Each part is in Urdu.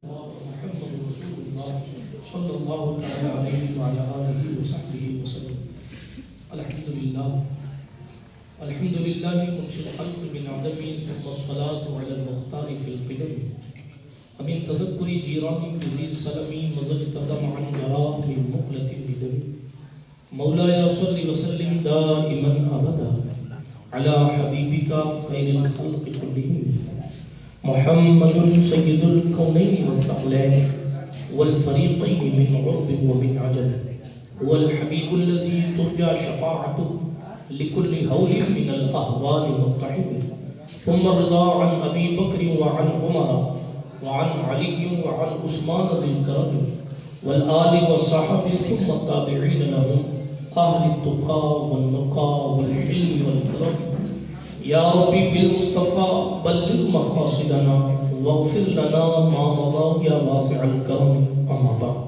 محمد رسول الله صلى الله عليه وعلى آله وصحبه وسلم. الحمد لله منشئ الخلق من عدم ثم الصلاة على المختار في القدم ومن تذكر جيران بذي السلم مزجت دمعا جرى من مقلة بدم. مولاي صل وسلم دائما أبدا على حبيبك خير الخلق كلهم محمد سيد الكونين والثقلين والفريقين من عرب ومن عجل، هو الحبيب الذي ترجى شفاعته لكل هول من الأهوال مقتحم. ثم الرضا عن أبي بكر وعن عمر وعن علي وعن عثمان ذي الكرم والآل والصحابة ثم التابعين لهم أهل التقى والنقى والحلم والكرم. یا ربی بالمصطفى بلغ مقاصدنا واغفر لنا ما مضى یا واسع الکرم. اما بعد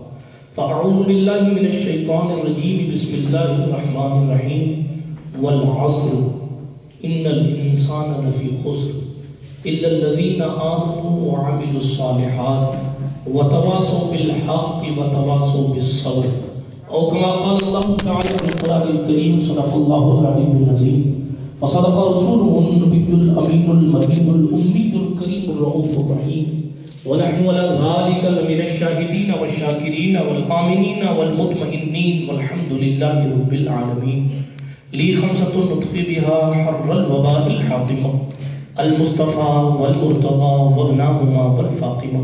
فاعوذ باللہ من الشیطان الرجیم بسم اللہ الرحمن الرحیم. والعصر ان الانسان لفی خسر الا الذین آمنوا وعملوا الصالحات وتواصوا بالحق وتواصوا بالصبر. او کما قال اللہ تعالی فی القرآن الکریم صدق اللہ العلی العظیم وصدق رسوله النبي الأمين المكين الأمي الكريم الرؤوف الرحيم. ونحن على ذلك لمن الشاهدين والشاكرين والآمنين والمطمئنين والحمد لله رب العالمين. لي خمسة نطفي بها حر الوباء الحاطمة المصطفى والمرتضى وابناهما والفاطمة.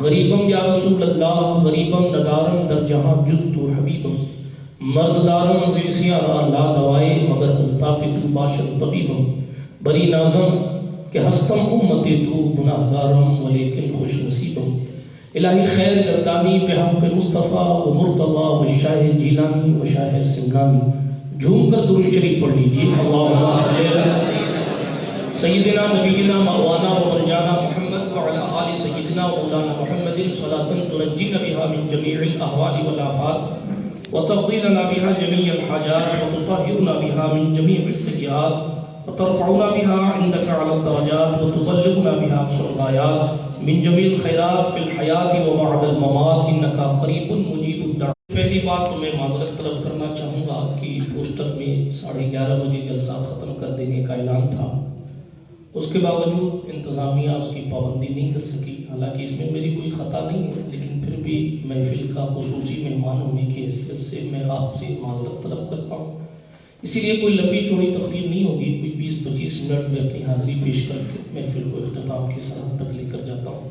غريبا يا رسول الله غريبا ندارا در جہاں جزت حبيبا مرزدارم زیسیارا لا دوائے مگر الطاف تو باشد طبیبم. بری نازم کہ ہستم امتی تو گناہگارم ولیکن خوش نصیبم. الہی خیر گردانی بحق مصطفیٰ و مرتضی و شاہ جیلانی و شاہ سمنانی. جھوم کر درود شریف پڑھ لیجیے. اللہم صلی علی سیدنا نبینا مولانا و مرجانا محمد وعلی آل سیدنا مولانا محمد صلاة تنجینا بها من جمیع الاحوال والآفات وتقضي لنا بها جميع الحاجات وتطهرنا بها من جميع السيئات وترفعنا بها عندك على الدرجات وتبلغنا بها أقصى الغايات من جميع الخيرات في الحياة وبعد الممات إنك قريب مجيب الدعوات. پہلی بات تو میں معذرت طلب کرنا چاہوں گا کہ پوسٹر میں 11:30 بجے جلسہ ختم کر دینے کا اعلان تھا، اس کے باوجود انتظامیہ اس کی پابندی نہیں کر سکی. حالانکہ اس میں میری کوئی خطا نہیں ہے، لیکن پھر بھی محفل کا خصوصی مہمان ہونے کی حیثیت سے میں آپ سے معذرت طلب کرتا ہوں. اسی لیے کوئی لمبی چوڑی تقریر نہیں ہوگی، کوئی 20-25 منٹ میں اپنی حاضری پیش کر کے محفل کو اختتام کی سرحد تک لے کر جاتا ہوں.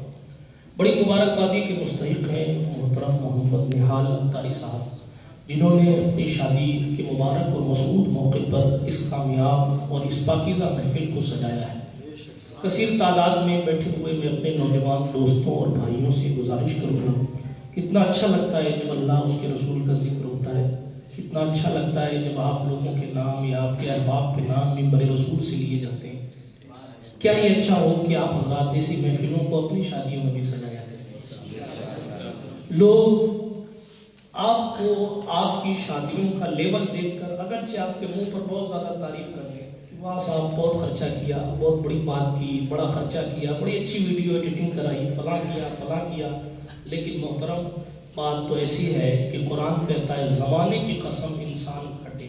بڑی مبارکبادی کے مستحق ہیں محترم محمد نہال اتاری صاحب، جنہوں نے اپنی شادی کے مبارک اور مسعود موقع پر اس کامیاب اور اس پاکیزہ محفل کو سجایا ہے. کثیر تعداد میں بیٹھے ہوئے میں اپنے نوجوان دوستوں اور بھائیوں سے گزارش کروں گا، کتنا اچھا لگتا ہے جب اللہ اس کے رسول کا ذکر ہوتا ہے، کتنا اچھا لگتا ہے جب آپ لوگوں کے نام یا آپ کے احباب کے نام منبر رسول سے لیے جاتے ہیں. کیا یہ اچھا ہو کہ آپ حضرات ایسی محفلوں کو اپنی شادیوں میں بھی سجایا کریں. لوگ آپ کو آپ کی شادیوں کا لیول دیکھ کر اگرچہ آپ کے منہ پر بہت زیادہ تعریف کرتے ہیں، واہ صاحب بہت خرچہ کیا، بہت بڑی بات کی، بڑا خرچہ کیا، بڑی اچھی ویڈیو ایڈیٹنگ کرائی، فلاں کیا. لیکن محترم بات تو ایسی ہے کہ قرآن کہتا ہے زمانے کی قسم انسان کھٹے.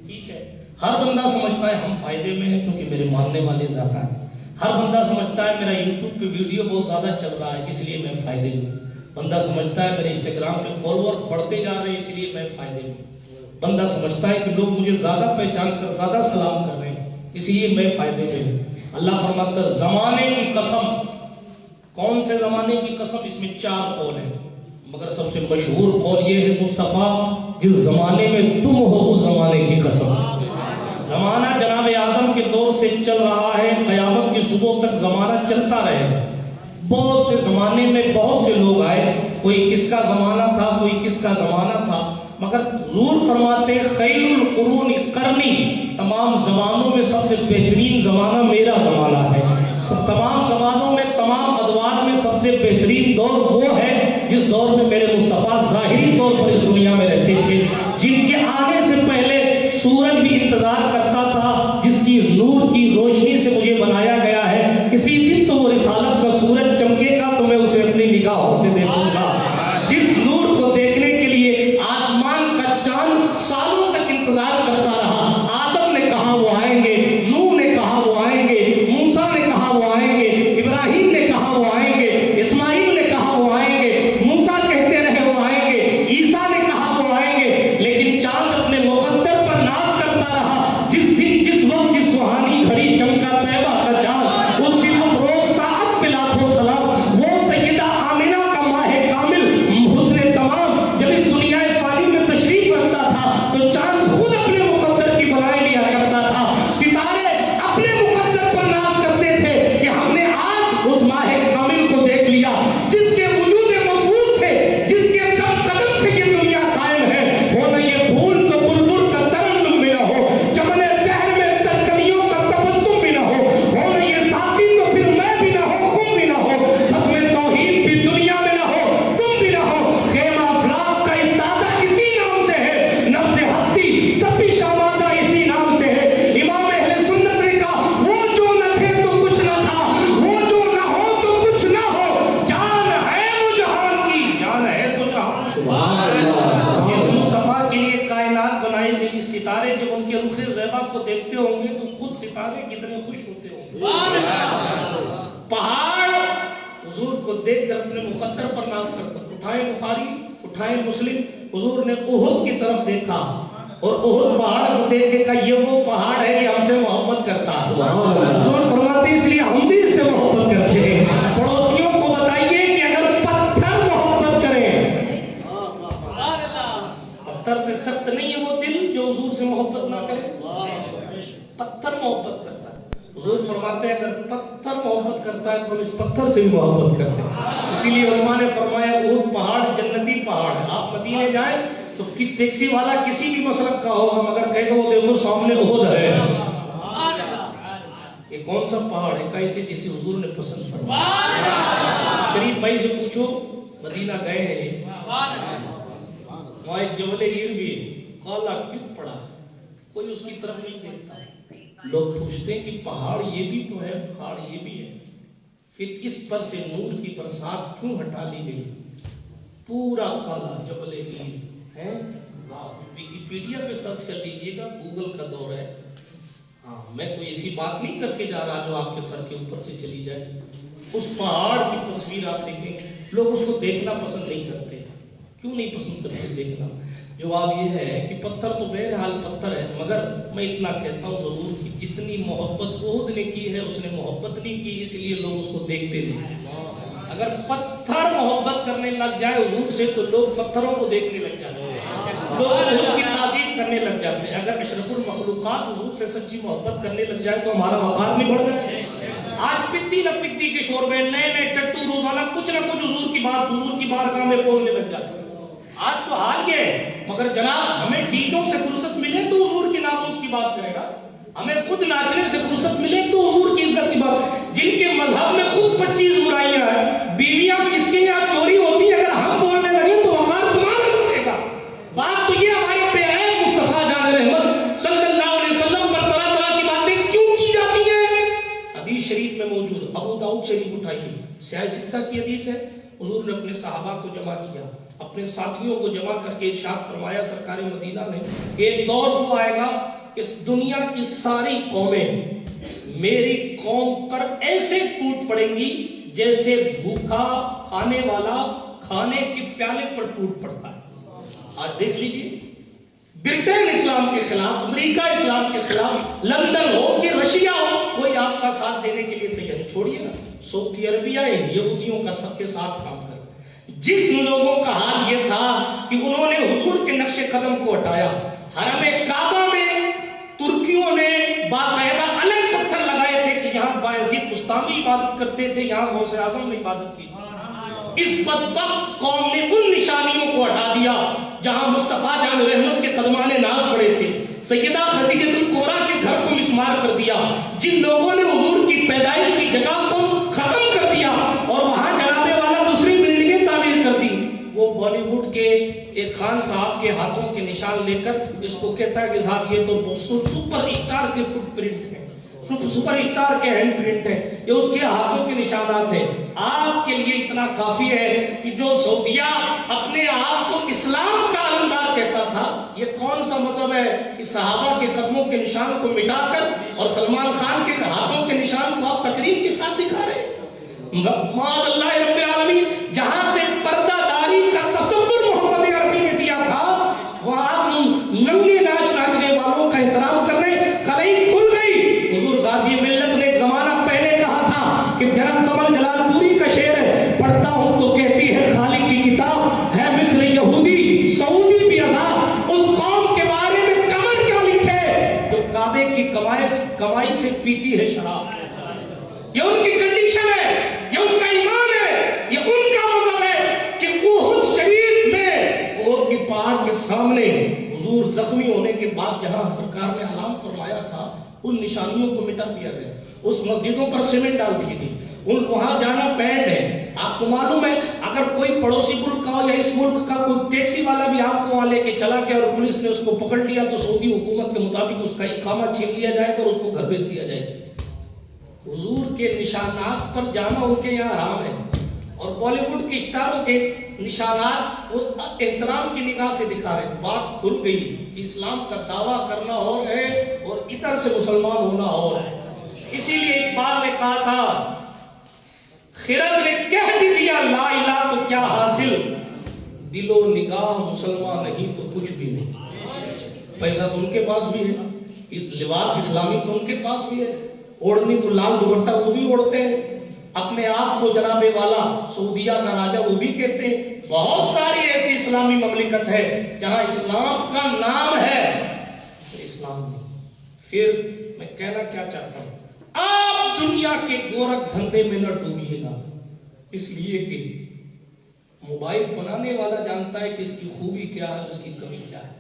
ٹھیک ہے، ہر بندہ سمجھتا ہے ہم فائدے میں ہیں چونکہ میرے ماننے والے زیادہ ہیں. ہر بندہ سمجھتا ہے میرا یوٹیوب پہ ویڈیو بہت زیادہ چل رہا ہے اس لیے میں فائدے میں. بندہ سمجھتا ہے میرے انسٹاگرام پہ فالوور بڑھتے جا رہے ہیں اس لیے میں فائدے میں. بندہ سمجھتا ہے کہ لوگ مجھے زیادہ پہچان کر زیادہ سلام کر رہے ہیں اس لیے میں فائدے میں ہوں. اللہ فرماتا ہے زمانے کی قسم. کون سے زمانے کی قسم؟ اس میں 4 قول ہیں، مگر سب سے مشہور قول یہ ہے مصطفیٰ جس زمانے میں تم ہو اس زمانے کی قسم. زمانہ جناب آدم کے دور سے چل رہا ہے، قیامت کی صبح تک زمانہ چلتا رہے گا. بہت سے زمانے میں بہت سے لوگ آئے، کوئی کس کا زمانہ تھا کوئی کس کا زمانہ تھا، مگر حضور فرماتے خیر القرون قرنی، تمام زمانوں میں سب سے بہترین زمانہ میرا زمانہ ہے. تمام زمانوں میں تمام ادوار میں سب سے بہترین دور وہ ہے جس دور میں میرے مصطفیٰ ظاہری طور پر اس دنیا میں رہتے تھے، جن کے آنے سے پہلے سورج بھی انتظار کرتا تھا، جس کی نور کی روشنی سے مجھے بنایا گیا ہے. کسی دن تو وہ رسالت کا سورج چمکے گا تو میں دیکھتے ہوں گے تو خود ستارے کتنے خوش ہوتے ہوں گے. پہاڑ حضور کو دیکھ کر اپنے مقدر پر ناز کرتا. اٹھائے بخاری اٹھائے مسلم, حضور نے احد کی طرف دیکھا اور احد پہاڑ کو دیکھ کے کہا یہ وہ پہاڑ ہے یہ ہم سے محبت کرتا. حضور فرماتے اس لیے ہم بھی اس سے محبت کرتے ہیں. پڑوسیوں کو بتائیے کہ اگر پتھر محبت کریں, پتھر سے سخت نہیں ہے وہ دل جو حضور سے محبت نہ کرے. پتھر محبت کرتا ہے. حضور فرماتے ہیں اگر پتھر محبت کرتا ہے تو اس پتھر سے بھی محبت کرتے ہیں. اسی لیے علماء نے فرمایا احد پہاڑ جنتی پہاڑ ہے. آپ مدینے جائیں تو ٹیکسی والا کسی بھی مسلک کا ہوگا مگر کہے گا وہ دیکھو سامنے احد ہے. یہ کون سا پہاڑ ہے؟ کیسے جسے حضور نے پسند فرمایا. شریف بھائی سے پوچھو مدینہ گئے ہیں, وہاں ایک جبل ہیر بھی کالا کیوں پڑا, کوئی اس کی طرف نہیں دیکھتا. لوگ پوچھتے ہیں کہ پہاڑ یہ بھی تو ہے, پہاڑ یہ بھی ہے, پھر اس پر سے نور کی برسات کیوں ہٹا لی گئی؟ پورا کالا جبل ہیر ہے. ویکیپیڈیا پہ سرچ کر لیجئے گا, گوگل کا دور ہے. ہاں میں کوئی ایسی بات نہیں کر کے جا رہا جو آپ کے سر کے اوپر سے چلی جائے. اس پہاڑ کی تصویر آپ دیکھیں, لوگ اس کو دیکھنا پسند نہیں کرتے. کیوں نہیں پسند کرتے دیکھنا؟ جواب یہ ہے کہ پتھر تو بہرحال پتھر ہے, مگر میں اتنا کہتا ہوں ضرور کہ جتنی محبت احد نے کی ہے اس نے محبت نہیں کی, اس لیے لوگ اس کو دیکھتے نہیں. اگر پتھر محبت کرنے لگ جائے حضور سے تو لوگ پتھروں کو دیکھنے لگ جاتے ہیں, لوگ حضور کی تعظیم کرنے لگ جاتے ہیں. اگر اشرف المخلوقات حضور سے سچی محبت کرنے لگ جائے تو ہمارا وقار نہیں بڑھ گیا. آج پتی نہ پتی کے شور میں نئے نئے ٹٹو روزانہ کچھ نہ کچھ حضور کی بات حضور کی بارگاہ میں بولنے لگ جاتے ہیں. آج تو حال یہ ہے, مگر جناب ہمیں ڈیٹوں سے فرصت ملے تو حضور کی ناموس کی بات کرے گا, ہمیں خود ناچنے سے فرصت ملے تو حضور کی عزت کی بات. جن کے مذہب میں خود 25 برائیاں ہیں, بیویاں کس کے یہاں چوری ہوتی ہے, اگر ہم بولنے لگے تو وقار تمہارا لگے گا. بات تو یہ ہمارے پہ ہے مصطفیٰ جان رحمت صلی اللہ علیہ وسلم پر طرح طرح کی باتیں کیوں کی جاتی ہیں. حدیث شریف میں موجود ابو داؤد شریف اٹھائیے, سیاہ ستہ کی حدیث ہے. حضور نے اپنے صحابہ کو جمع کیا, اپنے ساتھیوں کو جمع کر کے ارشاد فرمایا سرکار مدینہ نے, ایک دور وہ آئے گا اس دنیا کی ساری قومیں میری قوم پر ایسے ٹوٹ پڑیں گی جیسے بھوکا کھانے والا کھانے کے پیالے پر ٹوٹ پڑتا ہے. آج دیکھ لیجئے, برٹن اسلام کے خلاف, امریکہ اسلام کے خلاف, لندن ہو کہ رشیا ہو, کوئی آپ کا ساتھ دینے کے لیے تیار نہیں. چھوڑیے نا سعودی عربیہ یہودیوں کا سب کے ساتھ کام کر. جس لوگوں کا حال یہ تھا کہ انہوں نے حضور کے نقش قدم کو ہٹایا, حرم کعبہ میں ترکیوں نے باقاعدہ الگ پتھر لگائے تھے کہ یہاں بایزید بستامی عبادت کرتے تھے, یہاں غوث اعظم نے عبادت کی. اس بدبخت قوم نے ان نشانیوں کو ہٹا دیا جہاں مصطفیٰ جان رحمت کے قدمان ناز پڑے تھے. سیدہ خدیجہ الکبریٰ کے گھر کو مسمار کر دیا. جن لوگوں نے حضور کی پیدائش کی جگہ کو ختم کر دیا اور وہاں جناب والا دوسری بلڈنگیں تعمیر کر دی, وہ بالی ووڈ کے ایک خان صاحب کے ہاتھوں کے نشان لے کر اس کو کہتا ہے کہ صاحب یہ تو سپر اسٹار کے فٹ پرنٹ ہیں, سپر اسٹار کے ہینڈ پرنٹ ہیں, یہ اس کے ہاتھوں کے نشانات ہیں. آپ کے لیے اتنا کافی ہے کہ جو سعودیہ اپنے آپ کو اسلام کا علمدار کہتا تھا, یہ کون سا مذہب ہے کہ صحابہ کے قدموں کے نشان کو مٹا کر اور سلمان خان کے ہاتھوں کے نشان کو آپ تقریب کے ساتھ دکھا رہے ہیں. معاذ اللہ رب العالمین, جہاں سے پردہ داری کا تصور محمد عربی نے دیا تھا وہاں آپ ننگے ناچ ناچنے والوں کا احترام کر رہے ہیں. کلئی کھل گئی. حضور غازی ملت نے ایک زمانہ پہلے کہا تھا کہ جناب کمل جلال پوری کا شعر ہے, پڑھتا ہوں تو کہتی ہے خالق کی کتاب ہے مصر یہودی سعودی بھی عذاب. اس قوم کے بارے میں کمل کیا لکھے جو کعبے کی کمائی سے پیتی ہے شراب. یہ ان کی کنڈیشن ہے, یہ ان کا ایمان ہے, یہ ان کا مذہب ہے کہ احد شریف میں احد کی پہاڑ کے سامنے حضور زخمی ہونے کے بعد جہاں سرکار نے اعلان فرمایا تھا ان نشانیوں کو مٹا دیا گیا, اس مسجدوں پر سیمنٹ ڈال دی گئی, ان وہاں جانا بینڈ ہے. آپ کو معلوم ہے اگر کوئی پڑوسی ملک کا ہو یا اس ملک کا کوئی ٹیکسی والا بھی آپ کو وہاں لے کے چلا گیا اور پولیس نے اس کو پکڑ لیا تو سعودی حکومت کے مطابق اس کا اقامہ چھین لیا جائے گا اور اس کو گھر بھیج دیا جائے گا. حضور کے نشانات پر جانا ان کے یہاں حرام ہے. اور بالی ووڈ کے اسٹاروں کے نشانات وہ احترام کی نگاہ سے دکھا رہے ہیں. بات کھل گئی کہ اسلام کا دعویٰ کرنا اور ہے اور ادھر سے مسلمان ہونا اور ہے. اسی لیے اقبال نے کہا تھا خرد نے کہہ بھی دیا لا الہ تو کیا حاصل، دل و نگاہ مسلمان نہیں تو کچھ بھی نہیں. پیسہ تو ان کے پاس بھی ہے، لباس اسلامی تو ان کے پاس بھی ہے، اوڑھنی تو لال دوپٹہ وہ بھی اوڑھتے ہیں، اپنے آپ کو جناب والا سعودیہ کا راجہ وہ بھی کہتے ہیں. بہت ساری ایسی اسلامی مملکت ہے جہاں اسلام کا نام ہے اسلام نہیں. پھر میں کہنا کیا چاہتا ہوں، آپ دنیا کے گورکھ دھندے میں نہ ڈوبیے گا، اس لیے کہ موبائل بنانے والا جانتا ہے کہ اس کی خوبی کیا ہے، اس کی کمی کیا ہے.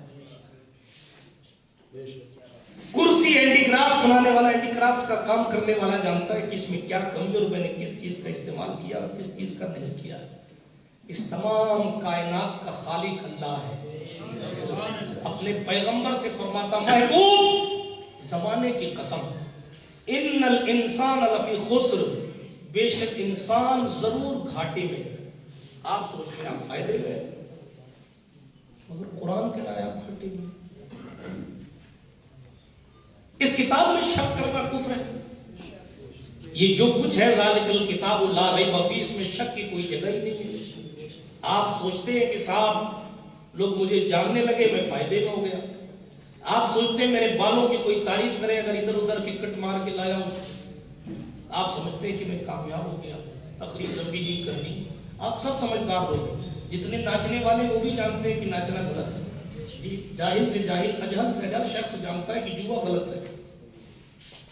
کرسی ہینڈی کرافٹ بنانے والا، ہینڈی کرافٹ کا کام کرنے والا جانتا ہے کہ اس میں کیا کمی اور میں نے کس چیز کا استعمال کیا اور کس چیز کا نہیں کیا. اس تمام کائنات کا خالق اللہ ہے. اپنے پیغمبر سے فرماتا محبوب زمانے کی قسم ان الانسان لفی خسر، بے شک انسان ضرور گھاٹے میں. آپ سوچتے ہیں آپ فائدے میں، مگر قرآن کہہ رہا ہے آپ گھاٹے میں. اس کتاب میں شک کرنا کفر ہے. یہ جو کچھ ہے ذالک الکتاب لا ریب فیہ، اس میں شک کی کوئی جگہ ہی نہیں ہے. آپ سوچتے ہیں کہ صاحب لوگ مجھے جاننے لگے میں فائدے میں ہو گیا. آپ سوچتے ہیں میرے بالوں کی کوئی تعریف کرے اگر ادھر ادھر کی کٹ مار کے لایا ہوں، آپ سمجھتے ہیں کہ میں کامیاب ہو گیا، تقریر لمبی نہیں کرنی. آپ سب سمجھدار لوگ ہیں. جتنے ناچنے والے وہ بھی جانتے ہیں کہ ناچنا غلط ہے. جی جاہل سے جاہل، اجہل سے اجہل شخص جانتا ہے کہ جوا غلط ہے.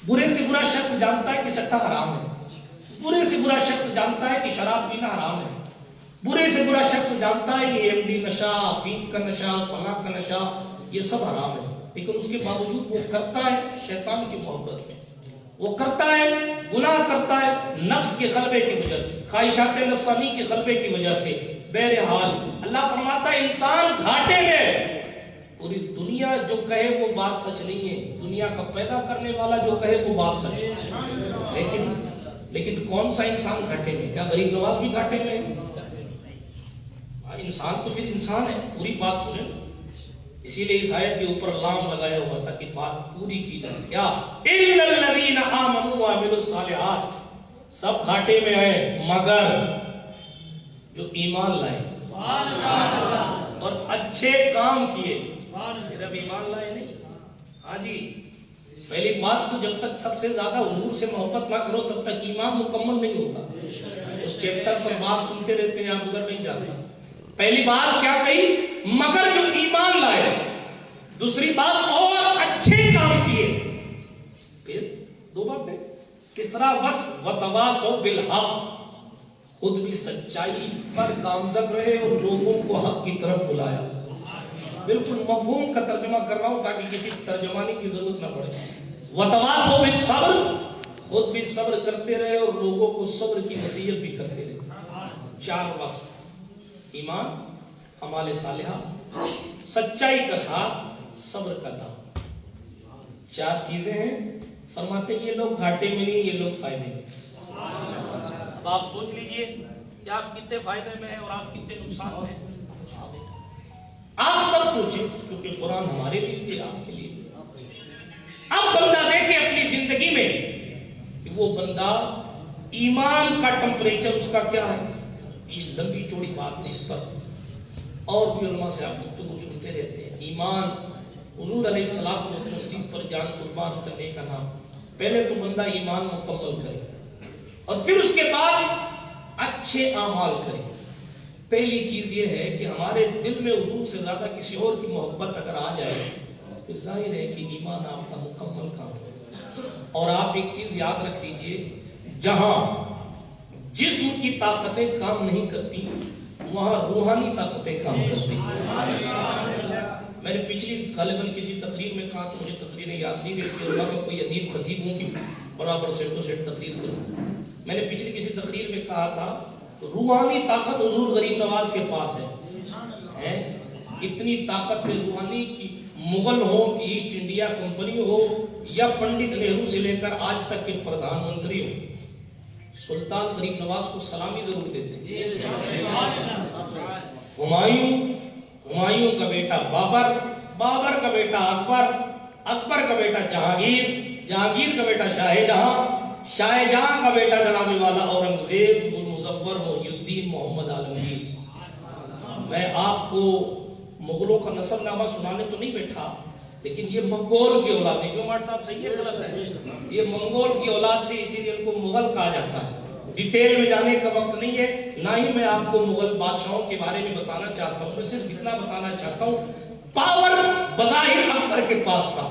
برے سے برا شخص جانتا ہے کہ سٹا حرام ہے. برے سے برا شخص جانتا ہے کہ شراب پینا حرام ہے. برے سے برا شخص جانتا ہے یہ ایم ڈی نشہ، افیم کا نشہ، فلاں کا نشہ، یہ سب حرام ہے. لیکن اس کے باوجود وہ کرتا ہے شیطان کی محبت میں. وہ کرتا ہے، گناہ کرتا ہے نفس کے غلبے کی وجہ سے، خواہشات نفسانی کے غلبے کی وجہ سے. بہرحال اللہ فرماتا ہے انسان گھاٹے میں. پوری دنیا جو کہے وہ بات سچ نہیں ہے، دنیا کا پیدا کرنے والا جو کہے وہ بات سچ ہے. لیکن کون سا انسان گھاٹے میں؟ کیا غریب نواز بھی گھاٹے میں ہے؟ انسان تو پھر انسان ہے. پوری بات سنیں. اسی لیے اس آیت کے اوپر لام لگایا ہوا تھا کہ بات پوری کی جائے. کیا اِلَّا الَّذِينَ آمَنُوا وَعَمِلُوا الصَّالِحَاتِ، سب گھاٹے میں ہیں مگر جو ایمان لائے اور اچھے کام کیے. صرف ایمان لائے نہیں. ہاں جی، پہلی بات تو جب تک سب سے زیادہ حضور سے محبت نہ کرو تب تک ایمان مکمل نہیں ہوتا. اس چیپٹر پر بات سنتے رہتے ہیں، آپ ادھر نہیں جاتے. پہلی بات کیا کہی؟ مگر جو ایمان لائے. دوسری بات اور اچھے کام کیے. پھر دو باتیں، تیسرا وصف وتواصوا بالحق، خود بھی سچائی پر گامزن رہے اور لوگوں کو حق کی طرف بلایا. بالکل مفہوم کا ترجمہ کر رہا ہوں تاکہ کسی ترجمانی کی ضرورت نہ پڑے. وتواصوا بالصبر، خود بھی صبر کرتے رہے اور لوگوں کو صبر کی نصیحت بھی کرتے رہے. چار وصف، ایمان، اعمال صالحہ، سچائی کا ساتھ، صبر کا نام. چار چیزیں ہیں. فرماتے ہیں یہ لوگ گھاٹے میں نہیں، یہ لوگ فائدے میں. اب آپ سوچ لیجئے کہ آپ کتنے فائدے میں ہیں اور آپ کتنے نقصان میں ہیں. آپ سب سوچیں کیونکہ قرآن ہمارے لیے بھی آپ کے لیے بھی. اب بندہ دیکھے اپنی زندگی میں کہ وہ بندہ ایمان کا ٹمپریچر اس کا کیا ہے. یہ لمبی چوڑی بات نہیں، اس پر اور بھی علماء سے آپ گفتگو سنتے رہتے ہیں. ایمان حضور علیہ السلام و تسلیم پر جان قربان کرنے کا نام. پہلے تو بندہ ایمان مکمل کرے اور پھر اس کے بعد اچھے اعمال کرے. پہلی چیز یہ ہے کہ ہمارے دل میں حضور سے زیادہ کسی اور کی محبت اگر آ جائے تو ظاہر ہے کہ ایمان آپ کا مکمل کام ہے. اور آپ ایک چیز یاد رکھ لیجئے، جہاں جسم کی طاقتیں کام نہیں کرتی وہاں روحانی طاقتیں کام کرتی. میں نے پچھلی غالباً کسی تقریر میں کہا تو مجھے تقریریں یاد نہیں رہتی اور میں کوئی ادیب خطیب ہوں کہ برابر سیٹ و سیٹ تقریر کروں. میں نے پچھلی کسی تقریر میں کہا تھا روحانی طاقت حضور غریب نواز کے پاس ہے. اتنی طاقت روحانی کی مغل ہو کہ ایسٹ انڈیا کمپنی ہو یا پنڈت نہرو سے لے کر آج تک کے پردھان منتری ہو، سلطان غریب نواز کو سلامی ضرور دیتے. ہمایوں کا بیٹا بابر، بابر کا بیٹا اکبر، اکبر کا بیٹا جہانگیر، جہانگیر کا بیٹا شاہ جہاں، شاہ جہاں کا بیٹا جناب والا اورنگزیب المظفر محی الدین محمد عالمگیر. میں آپ کو مغلوں کا نسب نامہ سنانے تو نہیں بیٹھا، لیکن یہ منگول کی اولاد ہے. کیوں ماٹ صاحب صحیح ہے غلط ہے؟ یہ منگول کی اولاد تھی، اسی لیے ان کو مغل کہا جاتا ہے. ڈیٹیل میں جانے کا وقت نہیں ہے، نہ ہی میں آپ کو مغل بادشاہوں کے بارے میں بتانا چاہتا ہوں. میں صرف اتنا بتانا چاہتا ہوں، پاور بظاہر اکبر کے پاس تھا،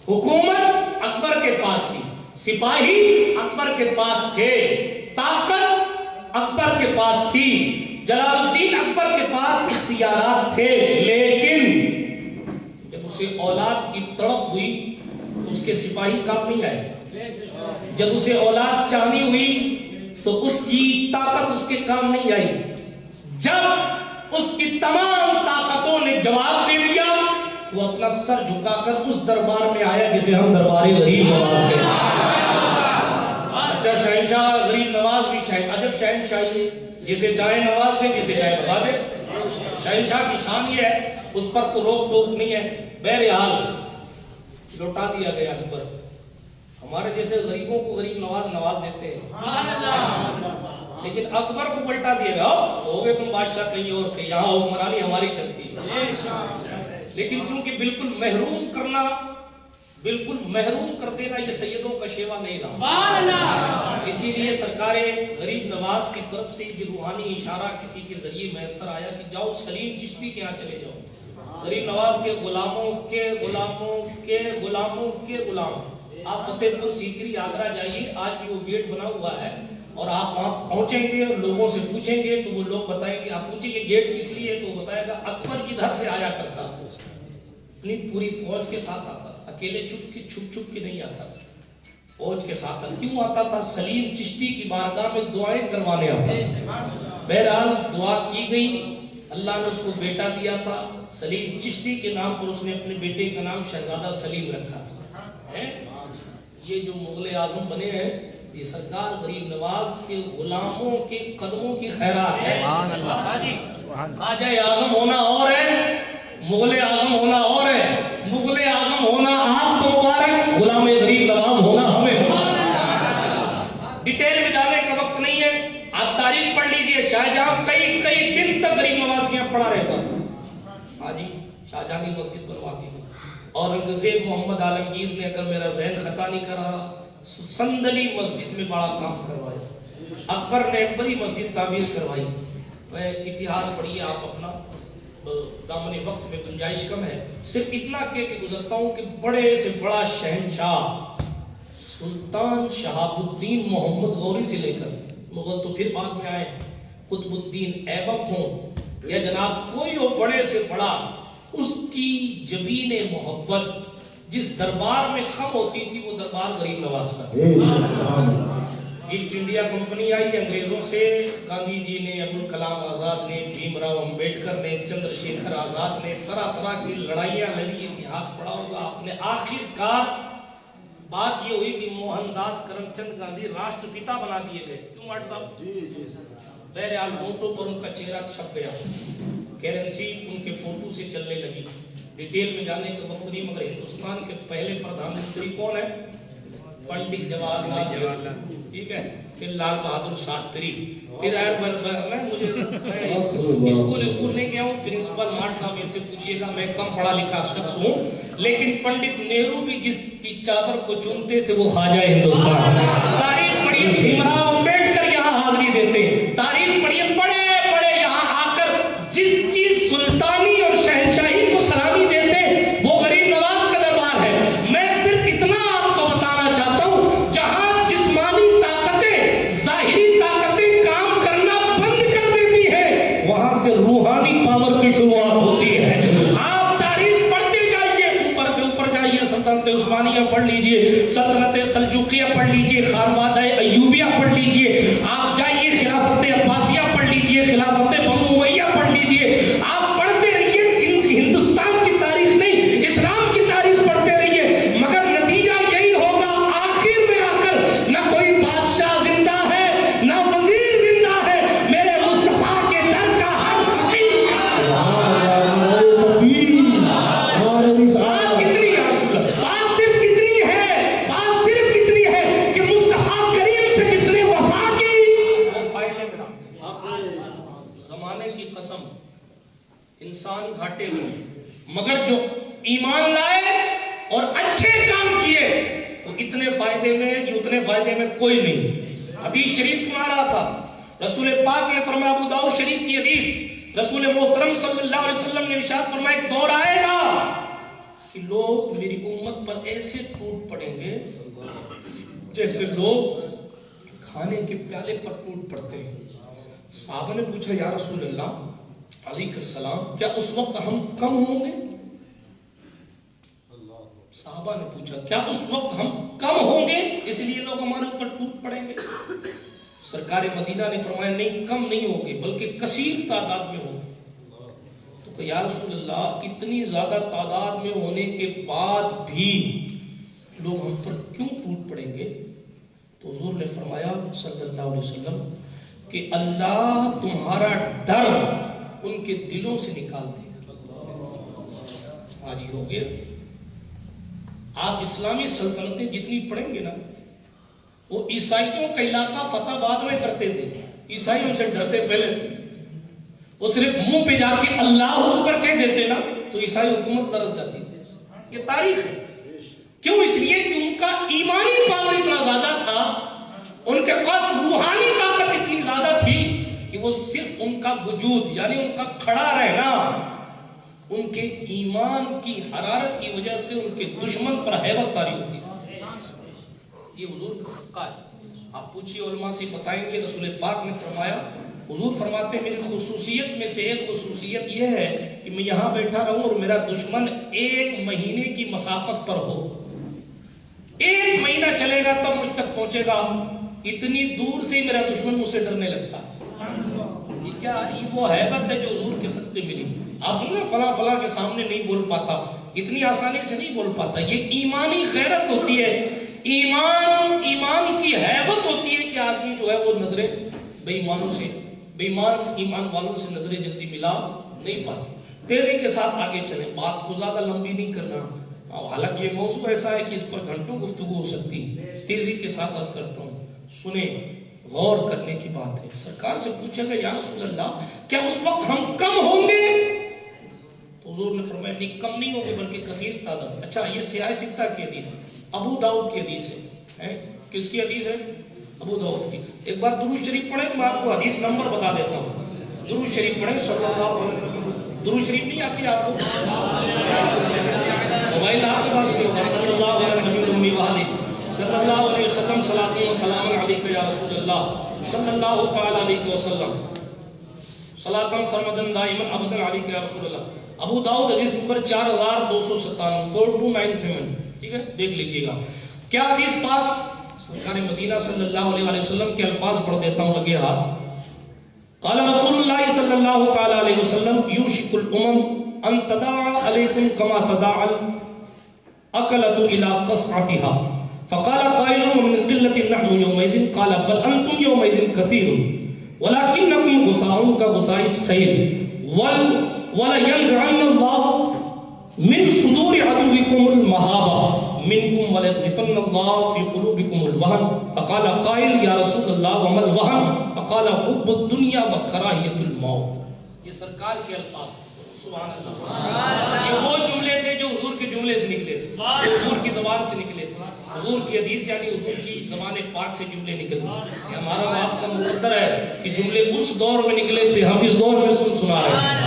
حکومت اکبر کے پاس تھی، سپاہی اکبر کے پاس تھے، طاقت اکبر کے پاس تھی، جلال الدین اکبر کے پاس اختیارات تھے. لیکن جب اسے اولاد کی تڑپ ہوئی تو اس کے سپاہی کام نہیں آئے. جب اسے اولاد چاہنی ہوئی تو اس کی طاقت اس کے کام نہیں آئی. جب اس کی تمام طاقتوں نے جواب دے دیا تو وہ اپنا سر جھکا کر اس دربار میں آیا جسے ہم دربار غریب نواز کہتے ہیں. اچھا، شہنشاہ غریب نواز بھی عجب شہنشاہی ہے، جسے چاہے نواز دے، جسے چاہے بھگا دے. شہنشاہ کی شان یہ ہے، اس پر تو روک ٹوک نہیں ہے. بہرحال لوٹا دیا گیا اکبر. ہمارے جیسے غریبوں کو غریب نواز نواز دیتے ہیں، لیکن اکبر کو پلٹا دیا گیا. ہو گئے تم بادشاہ کہیں اور کہ یہاں حکمرانی ہماری چلتی ہے. لیکن چونکہ بالکل محروم کر دینا یہ سیدوں کا شیوا نہیں رہا، اسی لیے سرکار غریب نواز کی طرف سے یہ روحانی اشارہ کسی کے ذریعے میسر آیا کہ جاؤ سلیم چشتی کے یہاں چلے جاؤ. غریب نواز کے غلاموں کے غلاموں کے غلاموں کے غلام. آپ فتح پور سیکری آگرہ جائیے، آج بھی وہ گیٹ بنا ہوا ہے، اور آپ وہاں پہنچیں گے اور لوگوں سے پوچھیں گے تو وہ لوگ بتائیں گے. آپ پوچھیں گے گیٹ کس لیے تو وہ بتائے گا اکبر ادھر سے آیا کرتا، اپنی پوری فوج کے ساتھ آتا تھا، اکیلے چھپ کے نہیں آتا تھا، فوج کے ساتھ. کیوں آتا تھا؟ سلیم چشتی کی بارگاہ میں دعائیں کروانے آتا تھا. بہرحال دعا کی گئی، اللہ نے اس کو بیٹا دیا تھا سلیم چشتی کے نام پر. اس نے اپنے بیٹے کا نام شہزادہ سلیم رکھا. یہ جو مغل اعظم بنے ہیں یہ سرکار غریب نواز کے غلاموں کے قدموں کی خیرات ہے. خواجہ اعظم ہونا اور ہے، مغل اعظم ہونا اور ہے. مغل اعظم ہونا آپ کو مبارک، غلام غریب نواز ہونا ہمیں. ڈیٹیل میں جانے کا وقت نہیں ہے، آپ تاریخ پڑھ لیجئے. شاہجہاں کئی دن تک غریب نواز کے یہاں پڑا رہتا تھا. ہاں جی، شاہجہاں کی مسجد بنوا دی. اورنگزیب محمد عالمگیر نے، اگر میرا ذہن خطا نہیں کر رہا، سندلی مسجد میں بڑا کام کروایا. اکبر نے ایک بڑی مسجد تعمیر کروائی. میں اتہاس پڑھیے آپ اپنا، دامن وقت میں گنجائش کم ہے. صرف اتنا کہ گزرتا ہوں کہ بڑے سے بڑا شہنشاہ سلطان شہاب الدین محمد غوری سے لے کر، مغل تو پھر بعد میں آئے، قطب الدین ایبک ہوں یا جناب کوئی ہو بڑے سے بڑا، اس کی جبین محبت جس دربار میں خم ہوتی تھی وہ دربار غریب نواز کا. ایسٹ انڈیا کمپنی آئی انگریزوں سے، گاندھی جی نے، ابوالکلام آزاد نے، بھیم راؤ امبیڈکر نے، چندر شیکھر آزاد نے، طرح طرح کی لڑائیاں لڑی. اتہاس پڑھا ہوگا آپ نے. آخر کار بات یہ ہوئی کہ موہن داس کرم چند گاندھی راشٹر پتا بنا دیے گئے. کیوں ماٹ صاحب؟ بہرحال نوٹوں پر ان کا چہرہ چھپ گیا، کرنسی ان کے فوٹو سے چلنے لگی. ڈیٹیل میں جانے کا وقت نہیں، مگر ہندوستان کے پہلے پردھان منتری کون ہے؟ پنڈت جواہر لال نہرو. ٹھیک ہے، پھر لال بہادر شاستری، پھر مجھے اسکول نہیں گیا ہوں، پرنسپل ماٹ صاحب ان سے پوچھئے گا، میں کم پڑھا لکھا شخص ہوں، لیکن پنڈت نہرو بھی جس کی چادر کو چنتے تھے وہ خواجہ ہندوستان. تاریخ پڑھیے، بھیم راؤ امبیڈکر یہاں حاضری دیتے. تاریخ پڑھیے، بڑے بڑے یہاں آ کر جس کی سلطانی اور شہنشاہی کو سلامی دیتے وہ غریب نواز کا دربار ہے. میں صرف اتنا آپ کو بتانا چاہتا ہوں، جہاں جسمانی طاقتیں، ظاہری طاقتیں کام کرنا بند کر دیتی ہے، وہاں سے روحانی پاور کی شروعات ہوتی ہے. آپ تاریخ پڑھتے جائیے، اوپر سے اوپر جائیے. سلطنت عثمانیہ پڑھ لیجئے، سلطنت سلجوقیہ پڑھ لیجئے، خانوادہ ایوبیہ پڑھ لیجئے. آپ جائیے خلافت عباسیہ پڑھ لیجئے، خلافت بنو امیہ پڑھ لیجئے. آپ پڑھتے رہیے، ہندوستان کی تاریخ نہیں اسلام کی تاریخ پڑھتے رہیے، مگر نتیجہ یہی ہوگا آخر میں آ کر نہ کوئی بادشاہ زندہ ہے، خدائے کی قسم انسان گھاٹے میں، مگر جو ایمان لائے اور اچھے کام کیے وہ اتنے فائدے میں کہ اتنے فائدے میں کوئی نہیں۔ حدیث شریف سنا رہا تھا، رسول پاک نے فرمایا، ابو داؤد شریف کی حدیث، رسول محترم صلی اللہ علیہ وسلم نے ارشاد فرمایا ایک دور آئے گا کہ لوگ میری امت پر ایسے ٹوٹ پڑیں گے جیسے لوگ کھانے کے پیالے پر ٹوٹ پڑتے ہیں۔ صحابہ نے پوچھا یا رسول اللہ علیہ السلام کیا اس وقت ہم کم ہوں گے؟ صحابہ نے پوچھا کیا اس وقت ہم کم ہوں گے اس لیے لوگ ہمارے اوپر ٹوٹ پڑیں گے؟ سرکار مدینہ نے فرمایا نہیں، کم نہیں ہوگے بلکہ کثیر تعداد میں ہوگے۔ تو کہ یا رسول اللہ اتنی زیادہ تعداد میں ہونے کے بعد بھی لوگ ہم پر کیوں ٹوٹ پڑیں گے؟ تو حضور نے فرمایا صلی اللہ علیہ وسلم کہ اللہ تمہارا ڈر ان کے دلوں سے نکال دے گا۔ آج ہی ہو گیا، آپ اسلامی سلطنتیں جتنی پڑھیں گے نا، وہ عیسائیوں کا علاقہ فتح بعد میں کرتے تھے، عیسائی ان سے ڈرتے پہلے، وہ صرف منہ پہ جا کے اللہ اکبر کہہ دیتے نا تو عیسائی حکومت برس جاتی تھی۔ یہ تاریخ ہے۔ کیوں؟ اس لیے کہ ان کا ایمانی پاور اتنا زیادہ تھا، ان کے پاس روحانی طاقت اتنی زیادہ تھی کہ وہ صرف ان کا وجود یعنی ان کا کھڑا رہنا، ان کے ایمان کی حرارت کی وجہ سے ان کے دشمن پر ہیبت طاری ہوتی ہے۔ یہ حضور کا صدقہ ہے۔ آپ پوچھئے علماء سے بتائیں گے، رسول پاک نے فرمایا، حضور فرماتے ہیں میری خصوصیت میں سے ایک خصوصیت یہ ہے کہ میں یہاں بیٹھا رہوں اور میرا دشمن 1 مہینے کی مسافت پر ہو، 1 مہینہ چلے گا تب مجھ تک پہنچے گا، اتنی دور سے میرا دشمن مجھ سے ڈرنے لگتا۔ یہ کیا؟ یہ وہ ہیبت ہے جو حضور کے صدقے ملی۔ آپ سنیں فلاں فلاں کے سامنے نہیں بول پاتا، اتنی آسانی سے نہیں بول پاتا۔ یہ ایمانی غیرت ہوتی ہے، ایمان کی ہیبت ہوتی ہے کہ آدمی جو ہے وہ نظریں بے ایمان والوں سے نظریں جلدی ملا نہیں پاتی۔ تیزی کے ساتھ آگے چلیں، بات کو زیادہ لمبی نہیں کرنا، حالانکہ یہ موضوع ایسا ہے کہ اس پر گھنٹوں گفتگو ہو سکتی ہے۔ تیزی کے ساتھ عرض کرتا ہوں، سنیں، غور کرنے کی بات ہے۔ سرکار سے پوچھے گا یا رسول اللہ کیا اس وقت ہم کم ہوں گے؟ تو حضور نے فرمایا نہیں، کم نہیں ہوگے بلکہ کثیر تعداد۔ اچھا، یہ سیاہ ستہ کی حدیث ہے، ابو داؤد کی حدیث ہے۔ کس کی حدیث ہے؟ ابو داؤد کی۔ ایک بار درود شریف پڑھیں تو میں آپ کو حدیث نمبر بتا دیتا ہوں۔ درود شریف پڑھیں صلی اللہ علیہ وسلم۔ درود شریف نہیں آتی آپ کو؟ موبائل آپ کے پاس بھی، صلی اللہ علیہ وسلم صلی اللہ علیہ وسلم، صلاۃ و سلام علیک یا رسول اللہ صلی اللہ تعالی علیہ وسلم، صلاۃ سرمدن دائما ابدا علیک یا رسول اللہ۔ ابو داؤد حدیث نمبر 4297، 4297، ٹھیک ہے، دیکھ لیجئے گا کیا حدیث پاک۔ سرکار مدینہ صلی اللہ علیہ وسلم کے الفاظ پڑھ دیتا ہوں، لگے ہاتھ۔ قال رسول اللہ صلی اللہ تعالی علیہ وسلم یوشک الامم ان تداعى علیکم کما تداعى الاکلۃ الی قصعتها فقال قائل من قلة نحن يومئذ قال بل انتم يومئذ كثير ولكنكم غثاء كغثاء السيل ولينزعن الله من صدور عدوكم المهابة منكم وليقذفن الله في قلوبكم الوهن فقال قائل يا رسول الله وما الوهن فقال حب الدنيا وكراهية الموت۔ یہ سرکار کے الفاظ، سبحان اللہ۔ یہ وہ جملے تھے جو حضور کے جملے سے نکلے تھے، حضور کی زبان سے نکلے تھے۔ حضور کی حدیث یعنی حضور کی زبان پاک سے جملے نکلے تھے۔ ہمارا آپ کا مقدر ہے کہ جملے اس دور میں نکلے تھے، ہم اس دور میں سنا رہے ہیں۔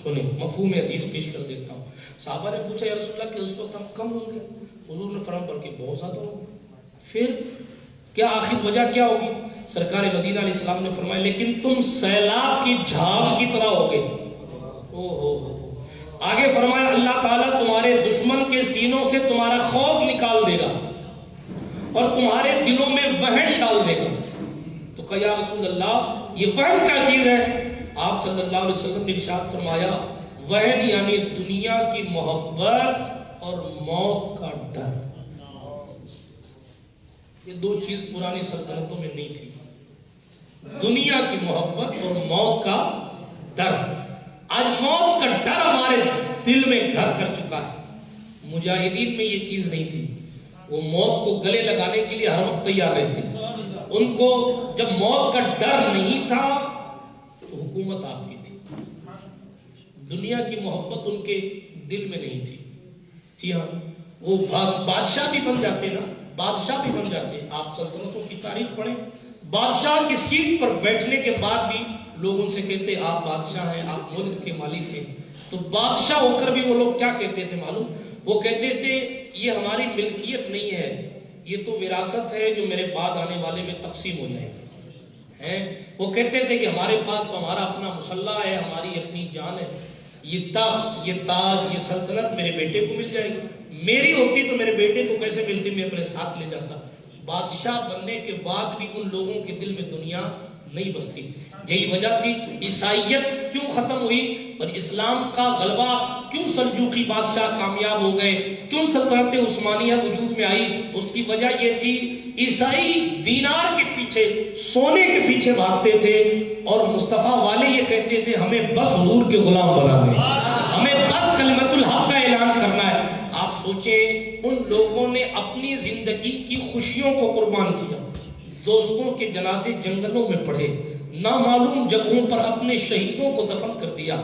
سنیں، مفہوم حدیث پیش کر دیتا ہوں۔ صحابہ نے پوچھا یا رسول اللہ کہ اس وقت ہم کم ہوں گے؟ حضور نے فرمایا بلکہ بہت زیادہ ہوں گے۔ پھر کیا آخر وجہ کیا ہوگی؟ سرکار مدینہ علیہ السلام نے فرمایا لیکن تم سیلاب کی جھاگ کی طرح ہوگے۔ آگے فرمایا اللہ تعالیٰ تمہارے دشمن کے سینوں سے تمہارا خوف نکال دے گا اور تمہارے دلوں میں وہن ڈال دے گا۔ تو کہا یا رسول اللہ یہ وہن کیا چیز ہے؟ آپ صلی اللہ علیہ وسلم نے ارشاد فرمایا وہن یعنی دنیا کی محبت اور موت کا ڈر۔ یہ دو چیز پرانی سلطنتوں میں نہیں تھی، دنیا کی محبت اور موت کا ڈر۔ آج موت کا ڈر ہمارے دل میں گھر کر چکا ہے۔ مجاہدین میں یہ چیز نہیں تھی، وہ موت کو گلے لگانے کے لیے ہر وقت تیار رہتے تھے۔ ان کو جب موت کا ڈر نہیں تھا تو حکومت آپ کی تھی، دنیا کی محبت ان کے دل میں نہیں تھی. جی ہاں، وہ بادشاہ بھی بن جاتے نا، بادشاہ بھی بن جاتے. آپ سلطنتوں کی تاریخ پڑھیں، بادشاہ کی سیٹ پر بیٹھنے کے بعد بھی لوگ ان سے کہتے آپ بادشاہ ہیں، آپ ملک کے مالک ہیں. تو بادشاہ ہو کر بھی وہ لوگ کیا کہتے تھے معلوم؟ وہ کہتے تھے یہ ہماری ملکیت نہیں ہے، یہ تو وراثت ہے جو میرے بعد آنے والے میں تقسیم ہو جائے گی. وہ کہتے تھے کہ ہمارے پاس تو ہمارا اپنا مسلح ہے، ہماری اپنی جان ہے، یہ تخت، یہ تاج، یہ سلطنت میرے بیٹے کو مل جائے گی. میری ہوتی تو میرے بیٹے کو کیسے ملتی، میں اپنے ساتھ لے جاتا. بادشاہ بننے کے بعد بھی ان لوگوں کے دل میں دنیا نہیں بستی. یہی وجہ تھی عیسائیت کیوں ختم ہوئی اور اسلام کا غلبہ کیوں سلجوقی بادشاہ کامیاب ہو گئے، کیوں سلطنت عثمانیہ وجود میں آئی. اس کی وجہ یہ تھی عیسائی دینار کے پیچھے، سونے کے پیچھے بھاگتے تھے، اور مصطفیٰ والے یہ کہتے تھے ہمیں بس حضور کے غلام بنانا ہے، ہمیں بس کلمت الحق کا اعلان کرنا ہے. آپ سوچیں ان لوگوں نے اپنی زندگی کی خوشیوں کو قربان کیا، دوستوں کے جنازے جنگلوں میں پڑھے، نامعلوم جگہوں پر اپنے شہیدوں کو دفن کر دیا.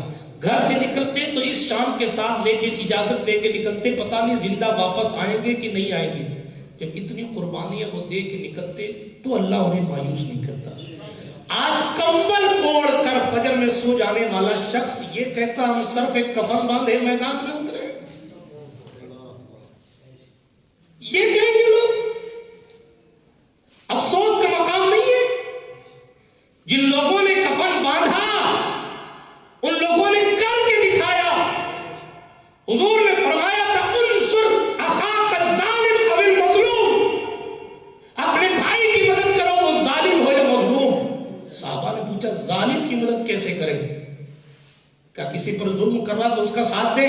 گھر سے نکلتے تو اس شام کے ساتھ لے کے اجازت لے کے نکلتے، پتہ نہیں زندہ واپس آئیں گے کہ نہیں آئیں گے. جب اتنی قربانیاں وہ دے کے نکلتے تو اللہ انہیں مایوس نہیں کرتا. آج کمبل اوڑھ کر فجر میں سو جانے والا شخص یہ کہتا ہم صرف ایک کفن باندھے میدان میں اترے، یہ کہیں گے لوگ. افسوس کا مقام نہیں ہے. جن لوگوں نے کفن باندھا ان لوگوں نے کر کے دکھایا. حضور نے فرمایا تھا انصر اخاک الظالم او المظلوم، اپنے بھائی کی مدد کرو وہ ظالم ہو یا مظلوم. صحابہ نے پوچھا ظالم کی مدد کیسے کریں؟ کیا کسی پر ظلم کر رہا تو اس کا ساتھ دے؟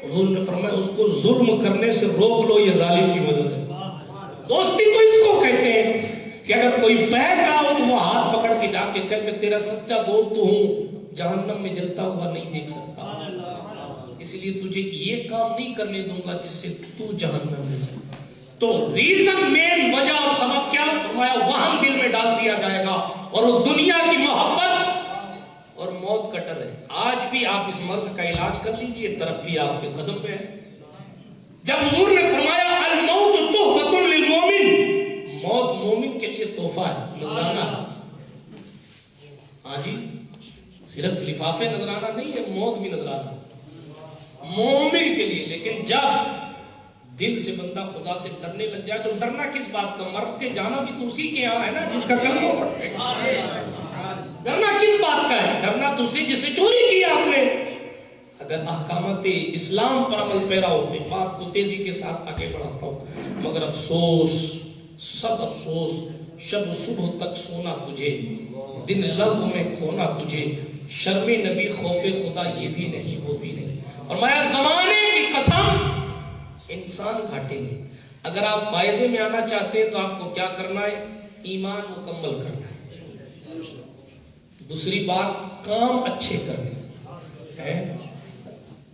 حضور نے فرمایا اس کو ظلم کرنے سے روک لو، یہ ظالم کی مدد ہے. دوستی تو اس کو کہتے ہیں کہ اگر کوئی بیٹھ رہا ہو تو وہ ہاتھ پکڑ کے جا کے کہ میں تیرا سچا دوست ہوں، جہنم میں جلتا ہوا نہیں دیکھ سکتا، اس لیے تجھے یہ کام نہیں کرنے دوں گا جس سے تو جہنم میں جائے. تو ریزن، مین وجہ اور سبب کیا؟ فرمایا وہاں دل میں ڈال دیا جائے گا، اور وہ دنیا کی محبت اور موت کا ڈر ہے. آج بھی آپ اس مرض کا علاج کر لیجئے، ترقی آپ کے قدم پہ ہے. جب حضور نے فرمایا الموت تحفۃ للمومن، موت مومن کے لیے تحفہ ہے، نذرانہ ہے. ہاں جی، صرف لفافے نذرانہ نہیں ہے، موت بھی نذرانہ مومن کے لیے. لیکن جب دل سے بندہ خدا سے ڈرنے لگ جائے تو ڈرنا کس بات کا؟ مر کے جانا بھی تو اسی کے یہاں ہے نا جس کا کلمہ پڑھتے ہیں. ڈرنا کس بات کا ہے؟ ڈرنا تو اسی جس سے چوری کی آپ نے. اگر احکامات اسلام پر عمل پیرا ہوتے، بات کو تیزی کے ساتھ آگے بڑھاتا ہوں، مگر افسوس، سب افسوس، شب صبح تک سونا تجھے، دن لہو میں کھونا تجھے، شرم نبی خوف خدا یہ بھی نہیں وہ بھی نہیں. فرمایا زمانے کی قسم انسان گھاٹے میں. اگر آپ فائدے میں آنا چاہتے ہیں تو آپ کو کیا کرنا ہے؟ ایمان مکمل کرنا ہے. دوسری بات کام اچھے کرنے ہے.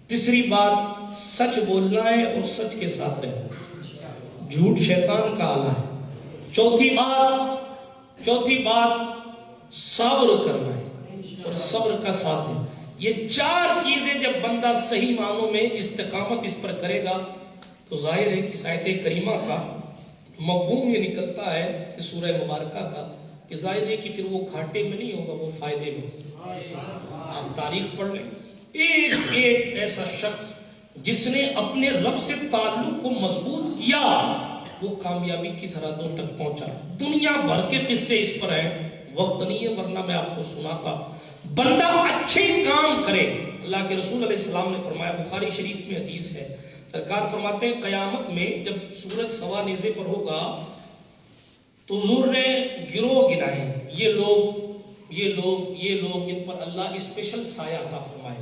تیسری بات سچ بولنا ہے اور سچ کے ساتھ رہنا. جھوٹ شیطان کا آلہ ہے. چوتھی بات صبر کرنا ہے اور صبر کا ساتھ ہے. یہ چار چیزیں جب بندہ صحیح معنوں میں استقامت اس پر کرے گا تو ظاہر ہے کہ اس آیت کریمہ کا مفہوم یہ نکلتا ہے کہ سورہ مبارکہ کا کہ ظاہر ہے کہ پھر وہ گھاٹے میں نہیں ہوگا، وہ فائدے میں. آپ تاریخ پڑھ لیں، ایک ایسا شخص جس نے اپنے رب سے تعلق کو مضبوط کیا وہ کامیابی کی سرحدوں تک پہنچا. دنیا بھر کے قصے اس پر ہیں، وقت نہیں ہے ورنہ میں آپ کو سناتا. بندہ اچھے کام کرے. اللہ کے رسول علیہ السلام نے فرمایا، بخاری شریف میں حدیث ہے، سرکار فرماتے ہیں قیامت میں جب سورج سوا نیزے پر ہوگا تو حضور نے گروہ گنائے، یہ لوگ ان پر اللہ اسپیشل سایہ عطا فرمائے.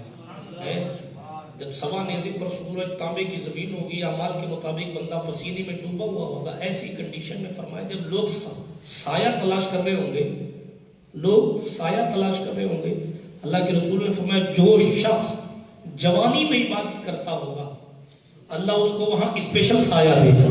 جب سوا نیزے پر سورج تانبے کی زمین ہوگی، اعمال کے مطابق بندہ پسینے میں ڈوبا ہوا ہوگا، ایسی کنڈیشن میں فرمایا جب لوگ سایہ تلاش کر رہے ہوں گے، اللہ کے رسول نے فرمایا جو شخص جوانی میں عبادت کرتا ہوگا اللہ اس کو وہاں اسپیشل سایہ دے گا.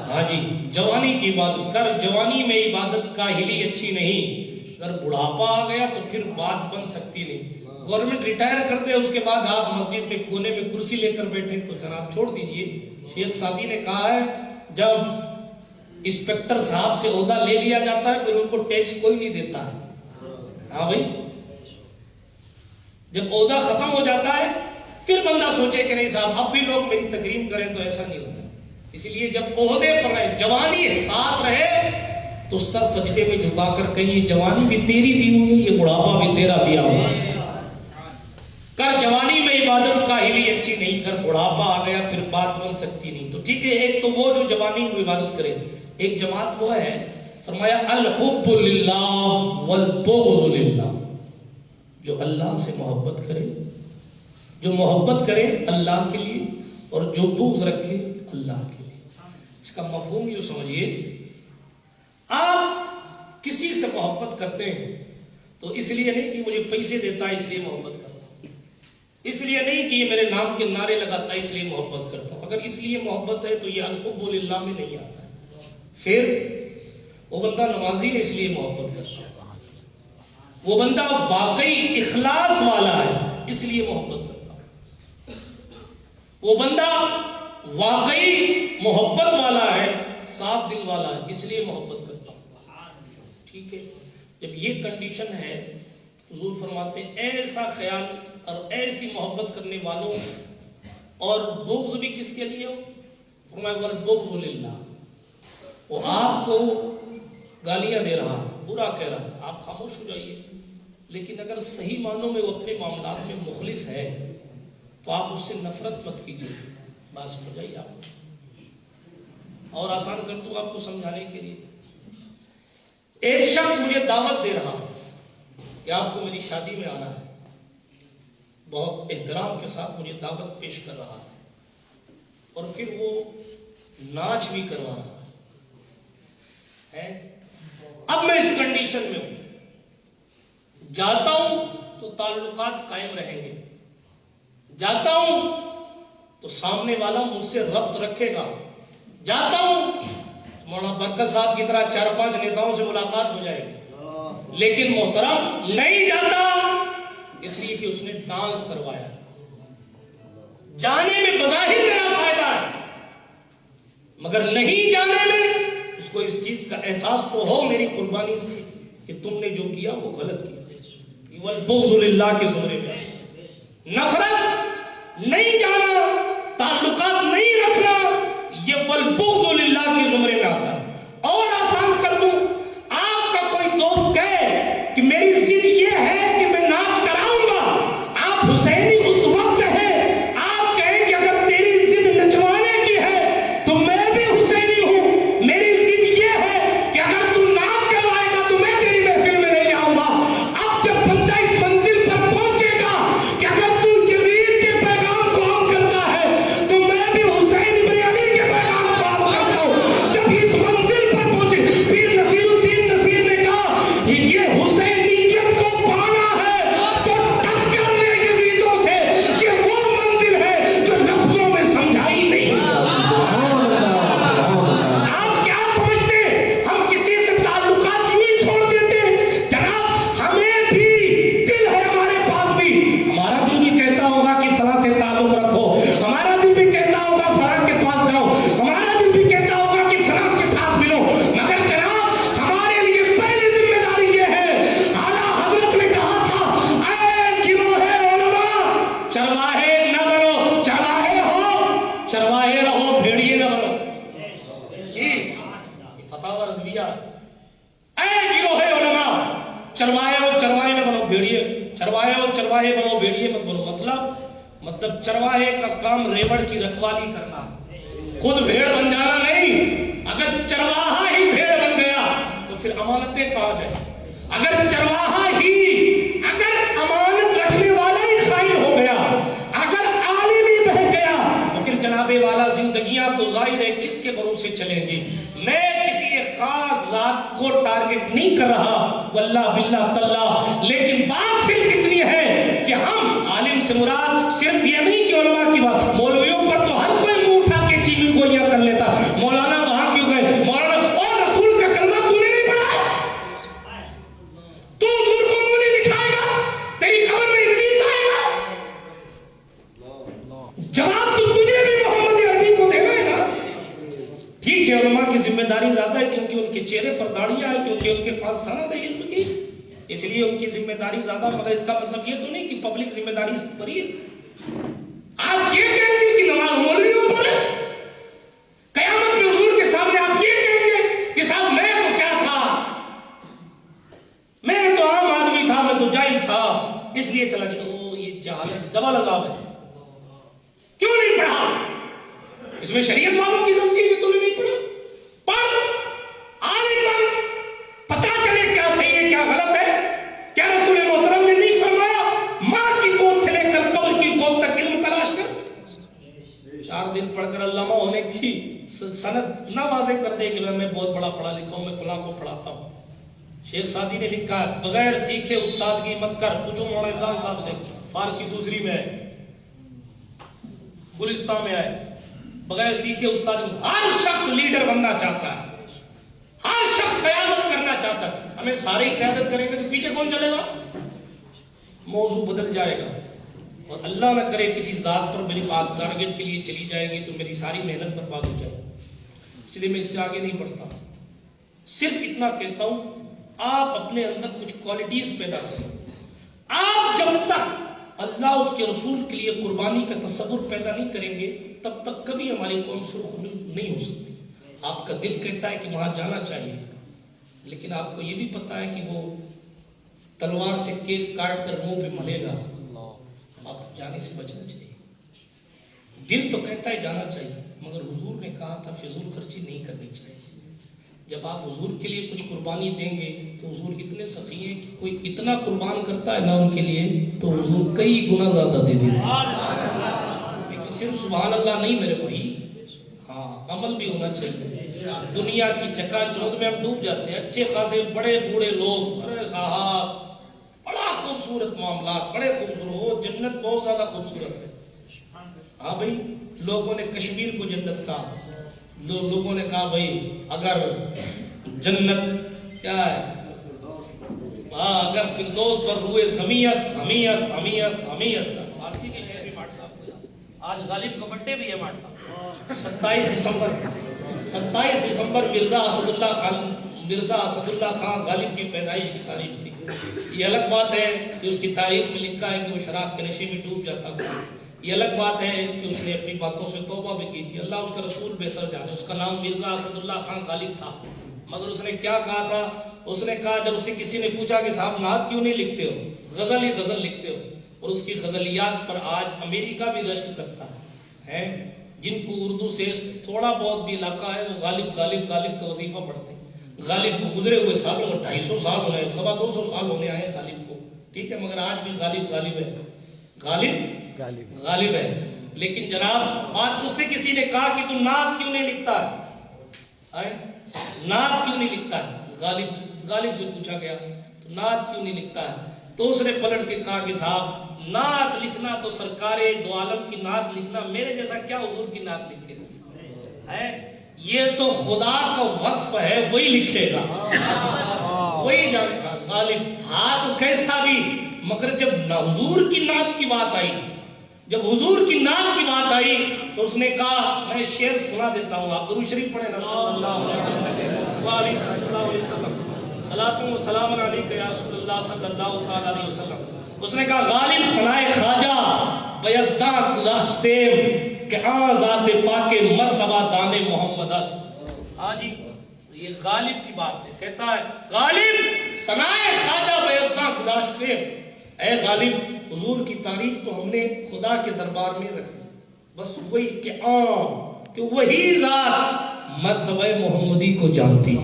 ہاں جی، جوانی کی عبادت کر، جوانی میں عبادت کاہلی اچھی نہیں. اگر بڑھاپا آ گیا تو پھر بات بن سکتی نہیں. گورنمنٹ ریٹائر کر دے اس کے بعد آپ مسجد میں کونے میں کرسی لے کر بیٹھے تو جناب چھوڑ دیجئے. شیخ سعدی نے کہا ہے جب انسپیکٹر صاحب سے عہدہ لے لیا جاتا ہے پھر ان کو ٹیکس کوئی نہیں دیتا ہے. ہاں بھائی, جب عہدہ ختم ہو جاتا ہے پھر بندہ سوچے کہ نہیں صاحب اب بھی لوگ میری تکریم کریں, تو ایسا نہیں ہوتا. اس لیے جب عہدے پر رہے, جوانی ساتھ رہے تو سر سجدے میں جھکا کر کہیں یہ جوانی بھی تیری دی ہوئی ہے, یہ بڑھاپا بھی تیرا دیا ہوا ہے. کر جوانی میں عبادت کاہلی اچھی نہیں, کر بڑھاپا آ گیا پھر بات بن سکتی نہیں. تو ٹھیک ہے, ایک تو وہ جو جوانی میں عبادت کرے, ایک جماعت وہ ہے فرمایا الحب للہ والبغض للہ, جو اللہ سے محبت کرے, جو محبت کرے اللہ کے لیے اور جو بغض رکھے اللہ کے لیے. اس کا مفہوم یوں سمجھیے, آپ کسی سے محبت کرتے ہیں تو اس لیے نہیں کہ مجھے پیسے دیتا ہے اس لیے محبت کرتا ہوں, اس لیے نہیں کہ یہ میرے نام کے نعرے لگاتا ہے اس لیے محبت کرتا ہوں. اگر اس لیے محبت ہے تو یہ الحب للہ میں نہیں آتا ہے. پھر وہ بندہ نمازی ہے اس لیے محبت کرتا ہے, وہ بندہ واقعی اخلاص والا ہے اس لیے محبت کرتا ہے, وہ بندہ واقعی محبت والا ہے, صاف دل والا ہے اس لیے محبت کرتا ہوں. ٹھیک ہے, جب یہ کنڈیشن ہے حضور فرماتے ہیں ایسا خیال اور ایسی محبت کرنے والوں, اور بغض بھی کس کے لیے ہو, فرمایا والبغض للہ. وہ آپ کو گالیاں دے رہا, برا کہہ رہا, آپ خاموش ہو جائیے. لیکن اگر صحیح معنوں میں وہ اپنے معاملات میں مخلص ہے تو آپ اس سے نفرت مت کیجیے. بات سمجھ جائیے آپ, اور آسان کر دوں آپ کو سمجھانے کے لیے. ایک شخص مجھے دعوت دے رہا کہ آپ کو میری شادی میں آنا ہے, بہت احترام کے ساتھ مجھے دعوت پیش کر رہا اور پھر وہ ناچ بھی کروا رہا ہے. اب میں اس کنڈیشن میں ہوں, جاتا ہوں تو تعلقات قائم رہیں گے, جاتا ہوں تو سامنے والا مجھ سے ربط رکھے گا, جاتا ہوں مولانا برکت صاحب کی طرح 4-5 نیتاؤں سے ملاقات ہو جائے گی. لیکن محترم نہیں جاتا اس لیے کہ اس نے ڈانس کروایا. جانے میں بظاہر میرا فائدہ ہے مگر نہیں جانے میں اس کو اس چیز کا احساس تو ہو میری قربانی سے کہ تم نے جو کیا وہ غلط کیا. والبغض للہ کے زمرے میں نفرت نہیں جانا, تعلقات نہیں رکھنا, یہ والبغض للہ کے زمرے میں آتا ہے. اور آسان کر دوں, آپ کا کوئی دوست کہے کہ میری ضد یہ ہے کہ میں ناچ کراؤں گا, آپ حسینی اس وقت ہے, آپ کہیں کہ اگر تیری ضد نچوانے کی ہے تو میں بھی حسینی ہوں, میری ضد یہ ہے کہ اگر تو ناچ کروائے گا تو میں تیری محفل میں نہیں آؤں گا. اب جب بندہ اس منزل پر پہنچے گا کہ اگر تو جزیر کے پیغام کو عام کرتا ہے تو میں بھی حسین بن علی کے پیغام کو عام کرتا ہوں. جب اس منزل پر پہنچے, پیر نصیر الدین نصیر نے کہا یہ حسینیت کو پانا ہے تو ٹکر لے یزیدوں سے, یہ وہ منزل ہے جو لفظوں میں سمجھائی نہیں. آپ کیا سمجھتے ہم کسی سے تعلقات یوں ہی چھوڑ دیتے؟ جناب ہمیں بھی دل ہے, ہمارے پاس بھی, ہمارا دل بھی کہتا ہوگا کہ فلاں سے تعلق رکھو, ہمارا دل بھی کہتا ہوگا فلاں کے پاس جاؤ, ہمارا دل بھی کہتا ہوگا کہ فلاں کے ساتھ ملو. مگر جناب ہمارے لیے پہلی ذمہ داری یہ ہے, اعلیٰ حضرت نے کہا تھا اے گروہ علماء چرواہے نہ بنو, چرواہے ہو چرواہے رہو, بھیڑیے نہ بنو. جی فتاوی رضویہ, اے گروہ علماء چرواہے ہو چرواہے نہ بنو, بھیڑیے, چرواہے ہو چرواہے بنو, بھیڑیے مت بنو. مطلب چرواہے کا کام ریوڑ کی رکھوالی کرنا, خود بھیڑ بن جانا نہیں. اگر چرواہا ہی بھیڑ بن گیا تو پھر امانتیں کہاں جائیں. اگر چرواہا ہی, اگر امانت رکھنے والا ہی خائن ہو گیا, اگر عالم ہی بہک گیا تو پھر جناب والا زندگیاں تو ظاہر ہے کس کے بھروسے چلیں گی. میں کسی ایک خاص ذات کو ٹارگٹ نہیں کر رہا واللہ باللہ تاللہ, لیکن بات صرف اتنی ہے کہ ہم عالم سے مراد صرف یہ نہیں کہ علماء کی بات, مولویوں پر تو ہر کوئی منہ اٹھا کے چیزیں گوئیاں کر لیتا. مولانا وہاں کیوں گئے, مولانا اور رسول کا کلمہ تو نے نہیں پڑھا, اس لیے ان کی ذمہ داری زیادہ، مگر اس کا مطلب یہ تو نہیں کہ پبلک ذمہ داری سے بری ہے۔ آپ یہ کہیں گے کہ نماز مولویوں پر ہے، قیامت میں حضور کے سامنے آپ یہ کہیں گے کہ صاحب میں تو کیا تھا، میں تو عام آدمی تھا، میں تو جاہل تھا اس لیے چلا گیا۔ یہ جہالت ڈبل عذاب ہے۔ کیوں نہیں پڑھا؟ اس میں شریعت والوں کی غلطی ہے کہ تم نے نہیں پڑھا۔ پڑھ، عالم بن، پتا چلے کیا صحیح ہے کیا غلط ہے۔ کیا رسول محترم نے نہیں فرمایا ماں کی گود سے لے کر قبر کی گود تک علم تلاش کر؟ 4 دن پڑھ کر علامہ ہونے کی سند نہ واضح کر دے کہ میں بہت بڑا پڑھا لکھا ہوں، میں فلاں کو پڑھاتا ہوں۔ شیخ سعدی نے لکھا ہے بغیر سیکھے استادگی مت کر، پوچھو مولانا اقبال صاحب سے، فارسی دوسری میں ہے، گلستان میں آئے، بغیر سیکھے استاد۔ ہر شخص لیڈر بننا چاہتا ہے، ہر شخص قیادت کرنا چاہتا ہے۔ ہمیں سارے ہی قیادت کریں گے تو پیچھے کون چلے گا؟ موضوع بدل جائے گا، اور اللہ نہ کرے کسی ذات پر میری بات ٹارگٹ کے لیے چلی جائے گی تو میری ساری محنت برباد ہو جائے گی۔ اس لیے میں اس سے آگے نہیں بڑھتا، صرف اتنا کہتا ہوں آپ اپنے اندر کچھ کوالٹیز پیدا کریں۔ آپ جب تک اللہ اس کے رسول کے لیے قربانی کا تصور پیدا نہیں کریں گے تب تک کبھی ہماری قوم سرخ نہیں ہو سکتی۔ آپ کا دل کہتا ہے کہ وہاں جانا چاہیے، لیکن آپ کو یہ بھی پتا ہے کہ وہ تلوار سے کیک کاٹ کر منہ پہ ملے گا، آپ جانے سے بچنا چاہیے۔ دل تو کہتا ہے جانا چاہیے، مگر حضور نے کہا تھا فضول خرچی نہیں کرنی چاہیے۔ جب آپ حضور کے لیے کچھ قربانی دیں گے تو حضور اتنے سخی ہیں کہ کوئی اتنا قربان کرتا ہے نا ان کے لیے تو حضور کئی گنا زیادہ دے دیتے ہیں۔ لیکن صرف سبحان اللہ نہیں میرے بھائی، ہاں عمل بھی ہونا چاہیے۔ دنیا کی چکا چوند میں ہم ڈوب جاتے ہیں، اچھے خاصے بڑے بوڑھے لوگ، ارے صاحب بڑا خوبصورت معاملات، بڑے خوبصورت، وہ جنت بہت زیادہ خوبصورت ہے۔ ہاں بھائی، لوگوں نے کشمیر کو جنت کہا، لوگوں نے کہا بھائی اگر جنت کیا ہے، اگر فردوس پر روئے زمیں است ہمیں است ہمیں است ہمیں است۔ فارسی کے شعر بھی ماٹ صاحب کو یاد، آج غالب کا برتھڈے بھی ہے ماٹ صاحب، 27 دسمبر مرزا اسد اللہ خان غالب کی پیدائش کی تاریخ تھی۔ یہ الگ بات ہے کہ اس کی تاریخ میں لکھا ہے کہ وہ شراب کے نشے میں ڈوب جاتا تھا، یہ الگ بات ہے کہ اس نے اپنی باتوں سے توبہ بھی کی تھی، اللہ اس کا رسول بہتر جانے۔ اس کا نام مرزا اسد اللہ خان غالب تھا، مگر اس نے کیا کہا تھا؟ اس نے کہا جب اس سے کسی نے پوچھا کہ صاحب نعت کیوں نہیں لکھتے ہو، غزل ہی غزل لکھتے ہو، اور اس کی غزلیات پر آج امریکہ بھی رشک کرتا ہے۔ جن کو اردو سے تھوڑا بہت بھی علاقہ ہے وہ غالب غالب غالب کا وظیفہ پڑھتے ہیں۔ غالب کو گزرے ہوئے سالوں 250 سال ہونے، 250 سال ہونے آئے غالب کو، ٹھیک ہے، مگر آج بھی غالب غالب ہے، غالب ہے۔ لیکن جناب بات اس سے کسی نے کہا کہ تو نعت کیوں نہیں لکھتا ہے، نعت کیوں نہیں لکھتا ہے، غالب سے پوچھا گیا تو نعت کیوں نہیں لکھتا ہے، تو اس نے پلٹ کے کہا کہ صاحب نعت لکھنا تو سرکار دو عالم کی نعت لکھنا، میرے جیسا کیا حضور کی نعت لکھے گا، یہ تو خدا کا وصف ہے، وہی لکھے گا، وہی جانے گا۔ غالب تھا تو کیسا بھی، مگر جب حضور کی نعت کی بات آئی، جب حضور کی نعت کی بات آئی تو اس نے کہا میں شعر سنا دیتا ہوں، آپ درود شریف پڑھیں نا صلی اللہ علیہ وسلم، صلاۃ و سلام علیک یا رسول اللہ صلی اللہ تعالی علیہ وسلم۔ اس نے کہا غالب سنائے خواجہ بیزداں گذاشتے کہ آن ذات پاک مرتبہ دان محمد است۔ ہاں جی، یہ غالب کی بات ہے، کہتا ہے غالب سنائے خواجہ بیزداں گذاشتے، اے غالب حضور کی تعریف تو ہم نے خدا کے دربار میں رکھی، بس وہی کہ وہی ذات مرتبہ محمدی کو جانتی،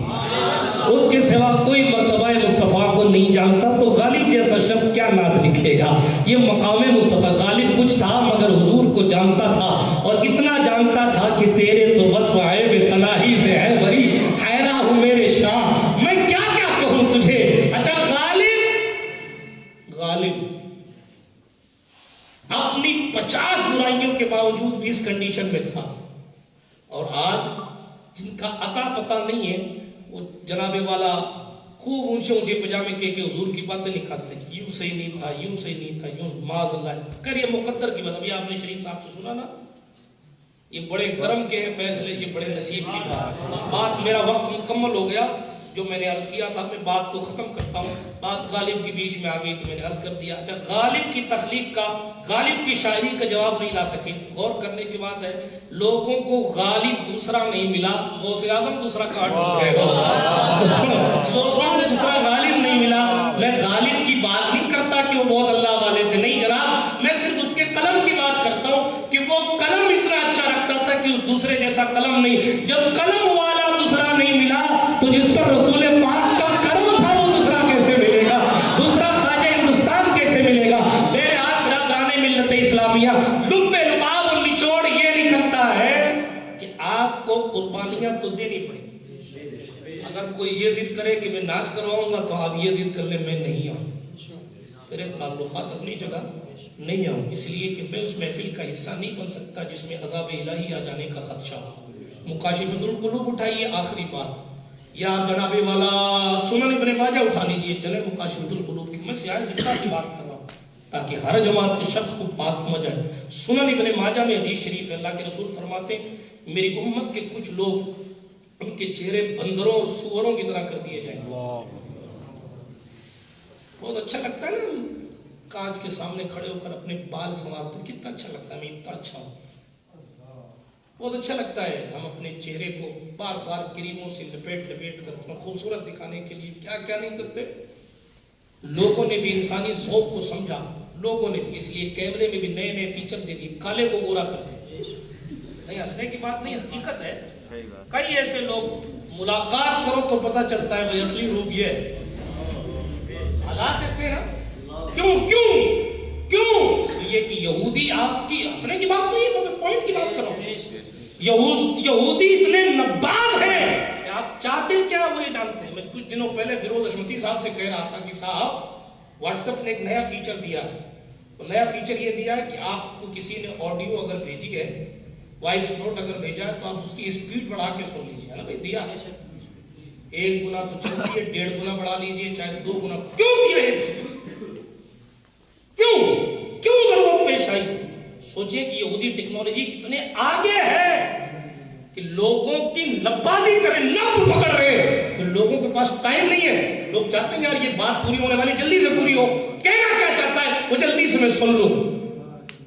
اس کے سوا کوئی مرتبہ مصطفیٰ کو نہیں جانتا، تو غالب جیسا شخص کیا نعت لکھے گا۔ یہ مقام مصطفیٰ، غالب کچھ تھا مگر حضور کو جانتا تھا، اور اتنا جانتا تھا کہ تیرے تو وصف عیب تناہی سے ہے بری، حیرہ ہوں میرے شاہ میں کیا کیا کہوں تجھے۔ اچھا غالب اپنی 50 برائیوں کے باوجود بھی اس کنڈیشن میں تھا، اور آج جن کا عطا پتہ نہیں ہے وہ جناب والا خوب اونچے اونچے پجامے کے حضور کی باتیں نہیں کرتے، یوں صحیح نہیں تھا، یوں صحیح نہیں تھا، یوں معاذ اللہ کر، یہ مقدر کی بات۔ ابھی آپ نے شریف صاحب سے سنا نا، یہ بڑے کرم کے فیصلے، یہ بڑے نصیب کی بات۔ میرا وقت مکمل ہو گیا، جو میں نے عرض کیا تھا، میں بات کو ختم کرتا ہوں، بات غالب کے بیچ میں آ گئی تو میں نے عرض کر دیا. اچھا، غالب کی تخلیق کا، غالب کی شاعری کا جواب نہیں لا سکے. غور کرنے کی بات ہے، لوگوں کو غالب دوسرا نہیں ملا، غوث اعظم دوسرا کارڈ رہے گا. لوگوں کو دوسرا غالب نہیں ملا. میں غالب کی بات نہیں کرتا کہ وہ بہت اللہ والے تھے، نہیں جناب، میں صرف اس کے قلم کی بات کرتا ہوں کہ وہ قلم اتنا اچھا رکھتا تھا کہ اس دوسرے جیسا قلم نہیں. جب قلم والا دوسرا نہیں ملا تو جس پر رسول پاک کا قلم تھا وہ دوسرا کیسے ملے گا؟ دوسرا خواجہ ہندوستان کیسے ملے گا؟ میرے ہاتھ برادران ملت اسلامیہ، لب لباب اور نچوڑ یہ نکلتا ہے کہ آپ کو قربانیاں تو دینی پڑیں. اگر کوئی یہ ضد کرے کہ میں ناچ کرواؤں گا تو آپ یہ ضد کر لیں میں نہیں آؤں، میرے تعلقات اپنی جگہ نہیں آؤں، اس لیے کہ میں اس محفل کا حصہ نہیں بن سکتا جس میں عذاب الہی آ جانے کا خدشہ ہو. مکاشفۃ القلوب اٹھائیے آخری بات، یا جناب والا سنن ابن ماجہ اٹھا لیجئے. چلے مکاشفۃ القلوب کی میں سیاہ زندہ سے بات کر رہا ہوں تاکہ ہر جماعت کے شخص کو بات سمجھ آئے. سنن ابن ماجہ میں حدیث شریف ہے، اللہ کے رسول فرماتے ہیں میری امت کے کچھ لوگ ان کے چہرے بندروں اور سوروں کی طرح کر دیے جائیں. بہت اچھا لگتا ہے نا کانچ کے سامنے کھڑے ہو کر اپنے بال سنوارتے، کتنا اچھا لگتا ہے، میں اتنا اچھا ہوں. بہت اچھا لگتا ہے ہم اپنے چہرے کو بار بار کریموں سے لپیٹ کر اپنا خوبصورت دکھانے کے لیے کیا کیا نہیں کرتے. لوگوں نے بھی انسانی ذوق کو سمجھا، لوگوں نے بھی، اس لیے کیمرے میں بھی نئے نئے فیچر دے دیے، کالے کو گورا کر دیں. نہیں ہنسنے کی بات نہیں، حقیقت ہے. کئی ایسے لوگ ملاقات کرو تو پتہ چلتا ہے بھائی اصلی روپ یہ ہے. حالات ایسے ہیں. کیوں کیوں کیوں؟ اس لیے کہ یہودی آپ کی ہنسنے کی بات نہیں ہے، میں پوائنٹ کی بات کر رہا ہوں. یہودی اتنے نباز ہیں کہ آپ چاہتے کیا وہ یہ جانتے ہیں. میں کچھ دنوں پہلے فیروز حشمتی صاحب سے کہہ رہا تھا کہ صاحب واٹس ایپ نے ایک نیا فیچر دیا ہے. تو نیا فیچر یہ دیا ہے کہ آپ کو کسی نے آڈیو اگر بھیجی ہے، وائس نوٹ اگر بھیجا ہے تو آپ اس کی اسپیڈ بڑھا کے سن لیجیے. ہے نا بھائی، دیا 1 گنا تو چلتی ہے، 1.5 گنا بڑھا لیجیے، چاہے 2 گنا. کیوں دیا ہے؟ کیوں ضرورت پیش آئی؟ سوچیں کہ یہودی ٹیکنالوجی کتنے آگے ہے کہ لوگوں کی نبازی کریں، نبز پکڑ رہے. لوگوں کے پاس ٹائم نہیں ہے، لوگ چاہتے ہیں یار یہ بات پوری ہونے والی، جلدی سے پوری ہو، کہنا کیا چاہتا ہے وہ جلدی سے میں سن لوں.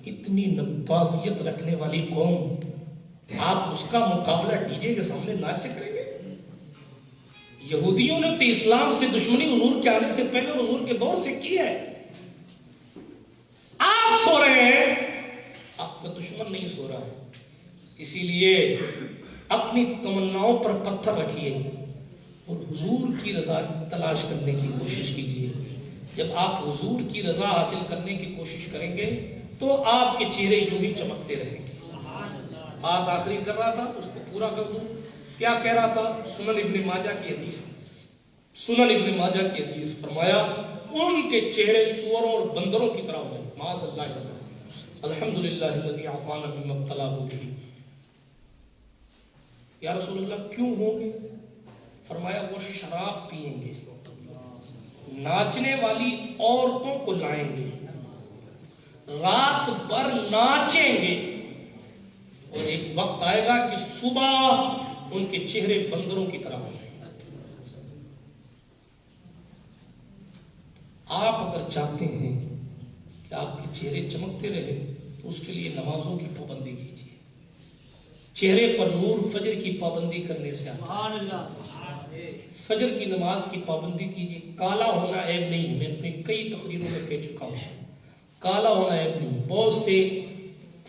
اتنی نبازیت رکھنے والی قوم، آپ اس کا مقابلہ ڈی جے کے سامنے ناچ سے کریں گے؟ یہودیوں نے تو اسلام سے دشمنی حضور کے آنے سے پہلے حضور کے دور سے کی ہے. آپ سو رہے ہیں، آپ کا دشمن نہیں سو رہا ہے. اسی لیے اپنی تمناؤں پر پتھر رکھیے اور حضور کی رضا تلاش کرنے کی کوشش کیجیے. جب آپ حضور کی رضا حاصل کرنے کی کوشش کریں گے تو آپ کے چہرے یوں ہی چمکتے رہیں گے. بات آخری کر رہا تھا، اس کو پورا کر دوں. کیا کہہ رہا تھا؟ سنن ابن ماجہ کی حدیث، سنن ابن ماجہ کی حدیث فرمایا ان کے چہرے سوروں اور بندروں کی طرح ہو جائیں. معاذ اللہ. الحمدللہ الذی عافانا مما ابتلاه به. یا رسول اللہ کیوں ہوں گے؟ فرمایا وہ شراب پئیں گے، ناچنے والی عورتوں کو لائیں گے، رات بھر ناچیں گے، اور ایک وقت آئے گا کہ صبح ان کے چہرے بندروں کی طرح ہوں گے. آپ اگر چاہتے ہیں کہ آپ کے چہرے چمکتے رہے تو اس کے لیے نمازوں کی پابندی کیجیے. چہرے پر نور فجر کی پابندی کرنے سے آتا ہے. فجر کی نماز کی پابندی کیجیے. کالا ہونا عیب نہیں، میں اپنی کئی تقریروں میں کہہ چکا ہوں، کالا ہونا عیب نہیں. بہت سے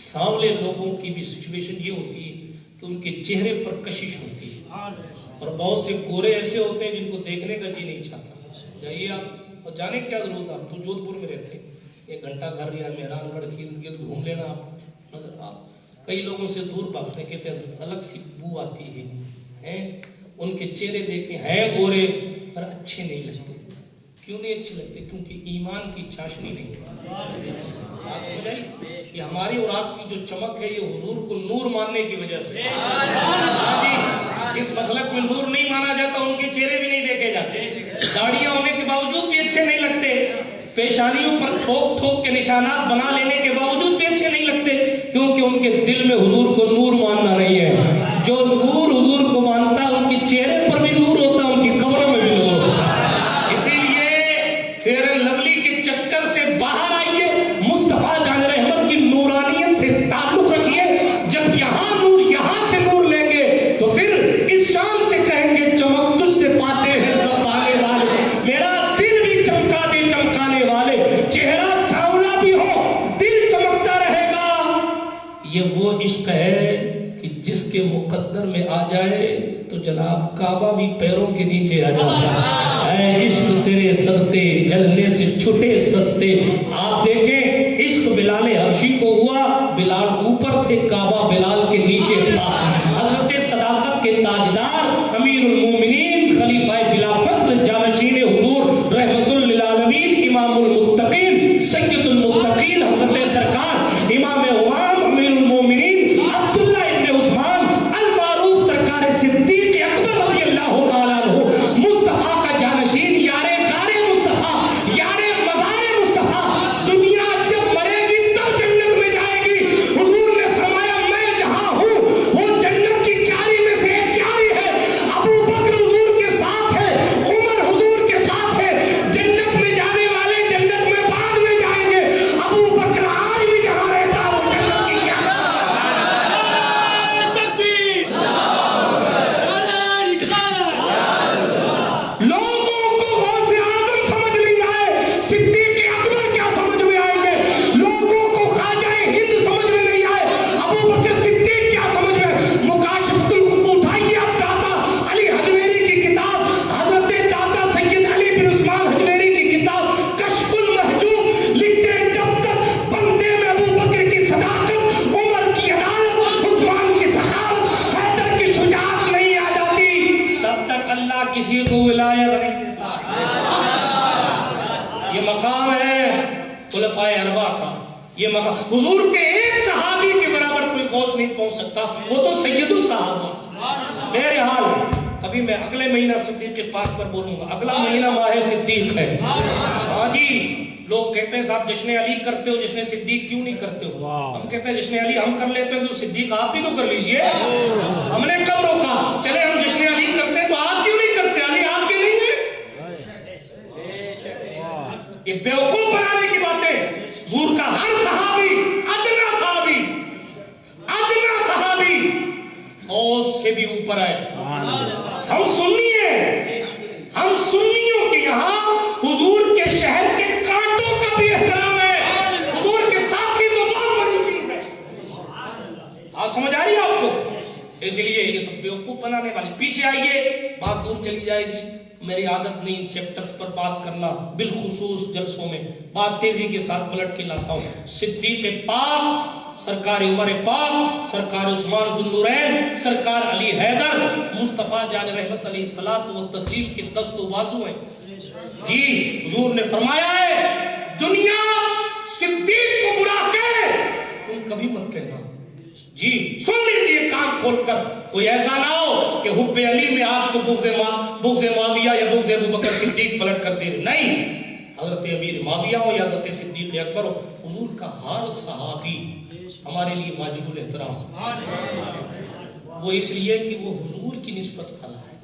سانولے لوگوں کی بھی سچویشن یہ ہوتی ہے کہ ان کے چہرے پر کشش ہوتی ہے، اور بہت سے گورے ایسے ہوتے ہیں جن کو دیکھنے کا جی نہیں چاہتا. جائیے آپ، اور جانے کیا ضرورت ہے، آپ تو جودھ پور میں رہتے ہیں، 1 گھنٹہ گھر یا مہران گڑھ کی ارد گرد گھوم لینا. آپ نظر، آپ کئی لوگوں سے دور بھاگتے، کہتے ہیں الگ سی بو آتی ہے. ان کے چہرے دیکھیں، ہیں گورے پر اچھے نہیں لگتے. کیوں نہیں اچھے لگتے؟ کیونکہ ایمان کی چاشنی نہیں ہے. بات سمجھ آئی؟ یہ ہماری اور آپ کی جو چمک ہے یہ حضور کو نور ماننے کی وجہ سے. جس مسلک میں نور نہیں مانا جاتا ان کے چہرے بھی نہیں دیکھے جاتے. داڑیاں ہونے کے باوجود بھی اچھے نہیں لگتے، پیشانیوں پر ٹھوک ٹھوک کے نشانات بنا لینے کے باوجود بھی اچھے نہیں لگتے، کیونکہ ان کے دل میں حضور کو نور ماننا نہیں ہے. جو نور حضور کو مانتا ہے ان کے چہرے پر بھی نور ہوتا ہے، ان کی قبروں میں عشق ہے کہ جس کے مقدر میں آ جائے تو جناب کعبہ بھی پیروں کے نیچے آ جاتا ہے۔ اے عشق تیرے صدقے جلنے سے چھٹے سستے۔ آپ دیکھیں عشق بلال حبشی کو ہوا، بلال اوپر تھے، کعبہ بلال کے نیچے تھا۔ حضرت صداقت کے تاجدار امیر المومنین خلیفہ بلا فصل جانشین حضور رحمت للعالمین امام المتقین سید المتقین حضرت سرکار امام امام امیر المومنین عبداللہ ابن عثمان المعروف سرکار صدیق اکبر رضی اللہ تعالیٰ عنہ مصطفیٰ کا جانشین، یار غار مصطفیٰ، یار مزار مصطفیٰ، دنیا جب مرے گی تب جنت میں جائے گی۔ حضور نے فرمایا میں جہاں ہوں وہ جنت کی کیاری میں سے ایک کیاری ہے، ابو بکر حضور کے ساتھ ہے، عمر حضور کے ساتھ ہے۔ جنت میں جانے والے جنت میں بعد میں جائیں گے، ابو بکر آج بھی جہاں رہتا ہے وہ جنت کی کیاری ہے۔ لوگوں کو غوث اعظم سمجھ نہیں آئے، صدیق اکبر کیا سمجھ میں آئیں گے؟ لوگوں کو خواجہ ہند سمجھ میں نہیں آئے، ابو بکر صدیق کیا سمجھ میں؟ مکاشفۃ الغیوب اٹھائیے آپ داتا علی حجویری کی کتاب، حضرت داتا سید علی بن عثمان حجویری کی کتاب کشف المحجوب لکھتے ہیں جب تک بندے میں ابو بکر کی صداقت، عمر کی عدالت، عثمان کی سخاوت، حیدر کی شجاعت نہیں آ جاتی، تب تک اللہ کسی کو ولایت نہیں دیتا۔ یہ مقام ہے خلفائے اربعہ کا، یہ مقام حضور کے ایک صحابی کے برابر کوئی غوث نہیں پہنچ سکتا، وہ تو سید الصحابہ۔ بہرحال کبھی میں اگلے مہینہ صدیق پاک پر بولوں گا، اگلا مہینہ ماہ صدیق ہے۔ ہاں جی، لوگ کہتے ہیں صاحب جشن علی کرتے ہو، جشن صدیق کیوں نہیں کرتے ہو؟ ہم کہتے ہیں جشن علی ہم کر لیتے ہیں تو صدیق آپ بھی تو کر لیجئے۔ ہم نے کب روکا؟ چلے ہم جشن علی کرتے ہیں تو آپ کیوں نہیں کرتے؟ علی آپ کے نہیں ہیں؟ یہ بیوقوف بنانے کی باتیں۔ حضور کا ہر صحابی، ادنا صحابی غوث سے بھی اوپر ہے۔ ہم سنی ہیں، ہم سنیوں کے یہاں حضور کے شہر کے کانٹوں کا بھی احترام ہے، حضور کے ساتھی تو بہت بڑی چیز ہے۔ آپ سمجھ آ رہی ہے آپ کو؟ اس لیے یہ سب بیوقوف بنانے والی۔ پیچھے آئیے، بات دور چلی جائے گی، میری عادت نہیں چیپٹرز پر بات کرنا، بالخصوص جلسوں میں بات تیزی کے ساتھ پلٹ کے لاتا ہوں۔ صدیق پاک، سرکار عمر پاک، سرکار عثمان ذو النورین، سرکار علی حیدر، مصطفیٰ جان رحمت علیہ الصلوۃ والتسلیم کے دست و بازو ہیں۔ جی حضور نے فرمایا ہے دنیا صدیق کو برا کہے تم کبھی مت کہنا۔ جی سن لیجئے کان کھول کر، کوئی ایسا نہ ہو کہ حب علی میں آپ کو بغض معاویہ یا بغض ابوبکر صدیق پلٹ کر دے۔ نہیں، حضرت امیر معاویہ ہو یا حضرت صدیق اکبر ہو، حضور کا ہر صحابی ہمارے لیے واجب الاحترام، وہ اس لیے کہ وہ حضور کی نسبت والا ہے،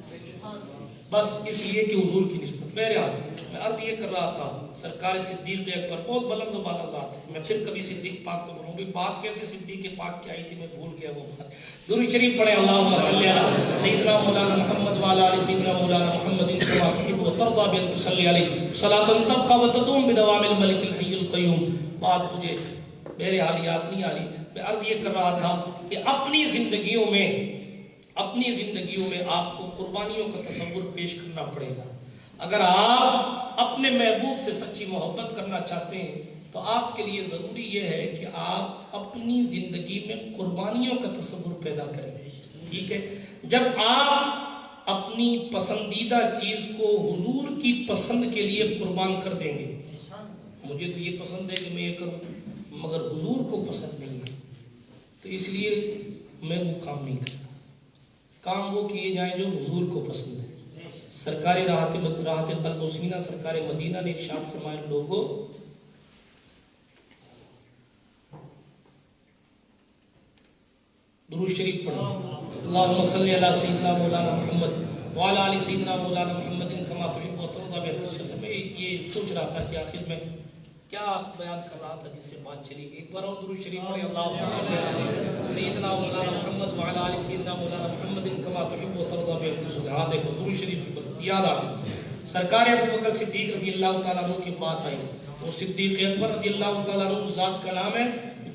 بس اس لیے کہ حضور کی نسبت۔ بہرحال میں عرض یہ کر رہا تھا، سرکار صدیق اکبر بہت بلند و بالا ذات ہے۔ میں پھر کبھی صدیق پاک کو بولوں گی، بات کیسے صدیق پاک کی آئی تھی میں بھول گیا وہ بات۔ درود شریف پڑھیں، اللہم صلی علی سیدنا مولانا محمد وعلی آل سیدنا مولانا محمد کما تحب وترضى بأن تصلی علیہ صلاۃ تبقى وتدوم بدوام الملک الحی القیوم۔ بات مجھے میرے حال یاد نہیں آ رہی، میں عرض یہ کر رہا تھا کہ اپنی زندگیوں میں آپ کو قربانیوں کا تصور پیش کرنا پڑے گا۔ اگر آپ اپنے محبوب سے سچی محبت کرنا چاہتے ہیں تو آپ کے لیے ضروری یہ ہے کہ آپ اپنی زندگی میں قربانیوں کا تصور پیدا کریں۔ ٹھیک ہے، جب آپ اپنی پسندیدہ چیز کو حضور کی پسند کے لیے قربان کر دیں گے، مجھے تو یہ پسند ہے کہ میں یہ کروں مگر حضور کو پسند نہیں ہے، تو اس لیے میں وہ کام نہیں کرتا۔ کام وہ کیے جائیں جو حضور کو پسند ہے۔ سرکار راحت قلب و سینہ سرکار مدینہ نے ارشاد فرمایا، لوگوں درود شریف پڑھیں، اللہم صلی علی سیدنا مولانا محمد وعلی آل سیدنا مولانا محمد کما تحب وترضى بأن تصلی۔ میں یہ سوچ رہا تھا کہ آخر میں کیا بیان کر رہا تھا جس سے بات چلی گئی۔ ایک بار اور درود شریف پڑھیں، اللہم صلی علی سیدنا مولانا محمد وعلی آل سیدنا مولانا محمد کما تحب وترضى بأن تصلی۔ ہاں دیکھو درود شریف یاد آ گئی۔ سرکار ابوبکر صدیق رضی اللہ تعالیٰ عنہ کی بات آئی، وہ صدیق اکبر رضی اللہ تعالیٰ عنہ ذات کا نام ہے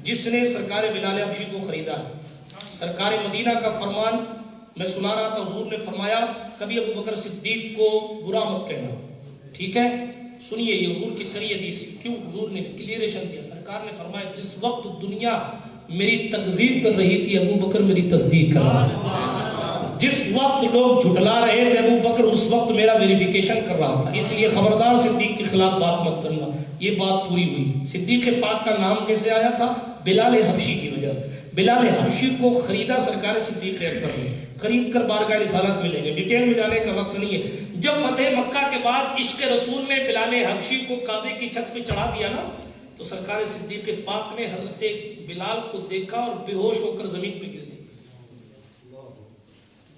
جس نے سرکار بلال حبشی کو خریدا ہے. سرکار مدینہ کا فرمان میں سنا رہا تھا، حضور نے فرمایا کبھی ابو بکر صدیق کو برا مت کہنا. ٹھیک ہے، سنیے یہ حضور کی صریح حدیث. کیوں حضور نے کلیئریشن دیا. سرکار نے فرمایا جس وقت دنیا میری تکذیب کر رہی تھی ابو بکر میری تصدیق کر رہا تھا. جس وقت لوگ جھٹلا رہے تھے ابو بکر اس وقت میرا ویریفیکیشن کر رہا تھا. اس لیے خبردار صدیق کے خلاف بات مت کرنا. یہ بات پوری ہوئی. صدیق پاک کا نام کیسے آیا تھا؟ بلال حبشی کی وجہ سے. بلال حبشی کو خریدا سرکار صدیق اکبر نے. خرید کر بارگاہ رسالت میں لے گئے. ڈیٹیل میں جانے کا وقت نہیں ہے. جب فتح مکہ کے بعد عشق رسول نے بلال حبشی کو کعبے کی چھت پہ چڑھا دیا نا، تو سرکار صدیق پاک نے حضرت بلال کو دیکھا اور بے ہوش ہو کر زمین پہ گر گئے.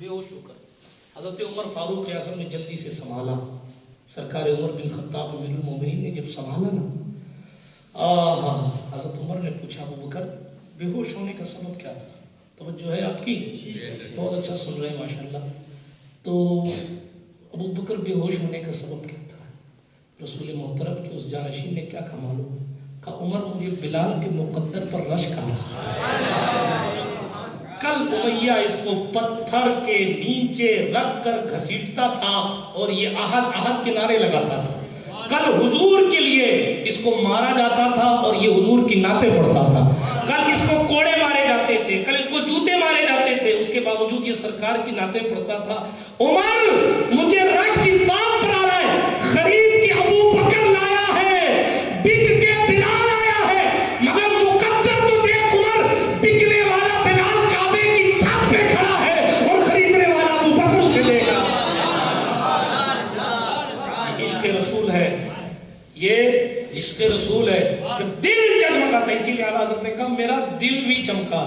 بے ہوش ہو کر حضرت عمر فاروق اعظم نے جلدی سے سنبھالا. سرکار عمر بن خطاب امیر المومنین نے جب سنبھالا نا، حضرت عمر نے پوچھا ابو بکر بے ہوش ہونے کا سبب کیا تھا؟ توجہ ہے آپ کی؟ بہت اچھا سن رہے ہیں ماشاءاللہ. تو ابو بکر بے ہوش ہونے کا سبب کیا تھا؟ رسول محترم کے اس جانشین نے کیا کہا معلوم؟ کہا عمر مجھے بلال کے مقدر پر رشک آ رہا تھا. کل امیہ اس کو پتھر کے نیچے رکھ کر گھسیٹتا تھا اور یہ احد کے نعرے لگاتا تھا. کل حضور کے لیے اس کو مارا جاتا تھا اور یہ حضور کی نعتیں پڑھتا تھا. کل اس کو کوڑے مارے جاتے تھے، کل اس کو جوتے مارے جاتے تھے، اس کے باوجود یہ سرکار کی نعتیں پڑھتا تھا. عمر مجھے رشک اس بات پر آ رہا ہے، خرید کے ابو بکر لایا ہے، بک کے بلال آیا ہے، مگر مقدر تو دیکھ عمر، بکنے والا بلال کعبے کی چھت پہ کھڑا ہے اور خریدنے والا ابو بکر اسے لے گا. عشق رسول ہے، یہ عشق رسول ہے. جب دل چمکا تھا، اسی لیے اعلیٰ حضرت نے کہا میرا دل بھی چمکا.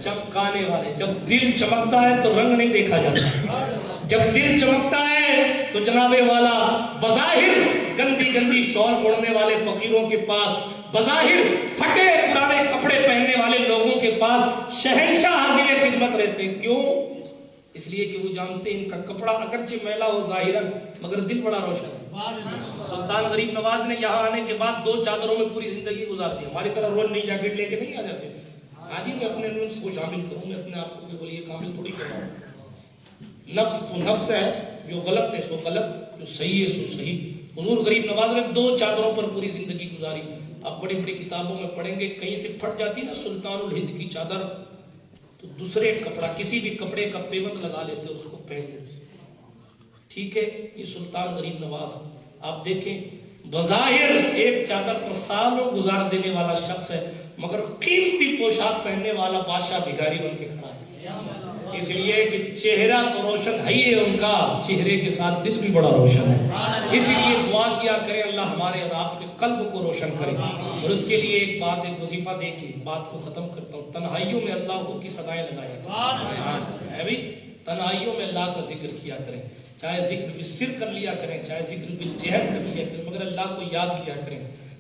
چمکانے والے، جب دل چمکتا ہے تو رنگ نہیں دیکھا جاتا. جب دل چمکتا ہے تو جناب والا بظاہر گندی گندی شال اوڑھنے والے فقیروں کے پاس، بظاہر پھٹے پرانے کپڑے پہننے والے لوگوں کے پاس شہنشاہ حاضر خدمت رہتے ہیں. کیوں؟ اس لیے کہ وہ جانتے ہیں ان کا کپڑا اگرچہ میلا ہو ظاہراً مگر دل بڑا روشن ہے. سلطان غریب نواز نے یہاں آنے کے بعد 2 چادروں میں پوری زندگی گزار دی. ہماری طرح روز نئی جیکٹ لے کے نہیں آ جاتے تھے. آج ہی میں اپنے نفس کو شامل کروں، میں اپنے آپ کو بولیے کامل تھوڑی کر رہا ہوں. نفس تو نفس ہے، جو غلط ہے سو غلط، جو صحیح ہے سو صحیح. حضور غریب نواز نے 2 چادروں پر پوری زندگی گزاری. آپ بڑی بڑی کتابوں میں پڑھیں گے کہیں سے پھٹ جاتی نا سلطان الہند کی چادر تو دوسرے کپڑا کسی بھی کپڑے کا پیوند لگا لیتے اس کو پہن دیتے. ٹھیک ہے، یہ سلطان غریب نواز آپ دیکھیں بظاہر ایک چادر پر سالوں گزار دینے والا شخص ہے مگر قیمتی پوشاک پہننے والا بادشاہ بھکاری بن کے کھڑا ہے. اس لیے کہ چہرہ تو روشن ہے ہی ان کا، چہرے کے ساتھ دل بھی بڑا روشن ہے. اسی لیے دعا کیا کریں اللہ ہمارے اور آپ کے قلب کو روشن کرے. اور اس کے لیے ایک وظیفہ دے کے بات کو ختم کرتا ہوں. تنہائیوں میں اللہ کی صدائیں لگائیں. تنہائیوں میں اللہ کا ذکر کیا کریں، چاہے ذکر بالسر کر لیا کریں، چاہے ذکر بالجہر کر لیا کریں، مگر اللہ کو یاد کیا کریں.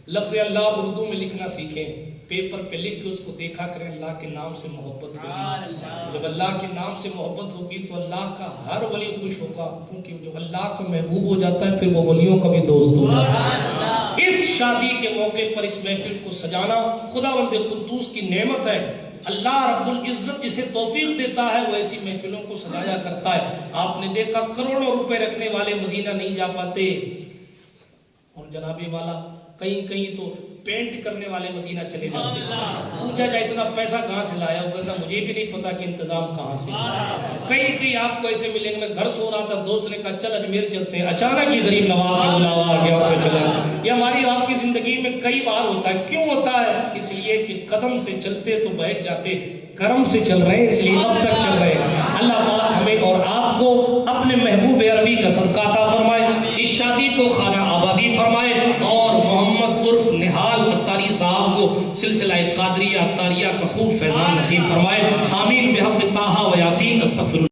لفظ اللہ اردو میں لکھنا سیکھیں، پیپر پہ لکھ کے اس کو دیکھا کریں. اللہ کے نام سے محبت ہوگی. جب اللہ کے نام سے محبت ہوگی تو اللہ کا ہر ولی خوش ہوگا، کیونکہ جو اللہ کا محبوب ہو جاتا ہے پھر وہ ولیوں کا بھی دوست ہو جاتا ہے. اس شادی کے موقع پر اس محفل کو سجانا خداوند قدوس کی نعمت ہے. اللہ رب العزت جسے توفیق دیتا ہے وہ ایسی محفلوں کو سجایا کرتا ہے. آپ نے دیکھا کروڑوں روپے رکھنے والے مدینہ نہیں جا پاتے، اور جنابی والا کہیں کہیں تو پینٹ کرنے والے مدینہ چلے جاتے. پوچھا جائے اتنا پیسہ کہاں سے لایا؟ وہ کہتا مجھے بھی نہیں پتا کہ انتظام کہاں سے. کہیں کہیں آپ کو ایسے ملیں گے، میں گھر سو رہا تھا، دوست نے کہا چل اجمیر چلتے ہیں، اچانک ہی غریب نواز کا بلاوا آ گیا اور چلا. یہ ہماری آپ کی زندگی میں کئی بار ہوتا ہے. کیوں ہوتا ہے؟ اس لیے کہ قدم سے چلتے تو بہک جاتے، کرم سے چل رہے ہیں اس لیے اب تک چل رہے ہیں. اللہ پاک ہمیں اور آپ کو اپنے محبوب عربی کا صدقہ عطا فرمائے، اس شادی کو خانہ آبادی فرمائے، اور محمد عرف نہال اتاری صاحب کو سلسلہ قادریہ اتاریہ کا خوب فیضان نصیب فرمائے. آمین بحق طٰہٰ و یاسین. استغفر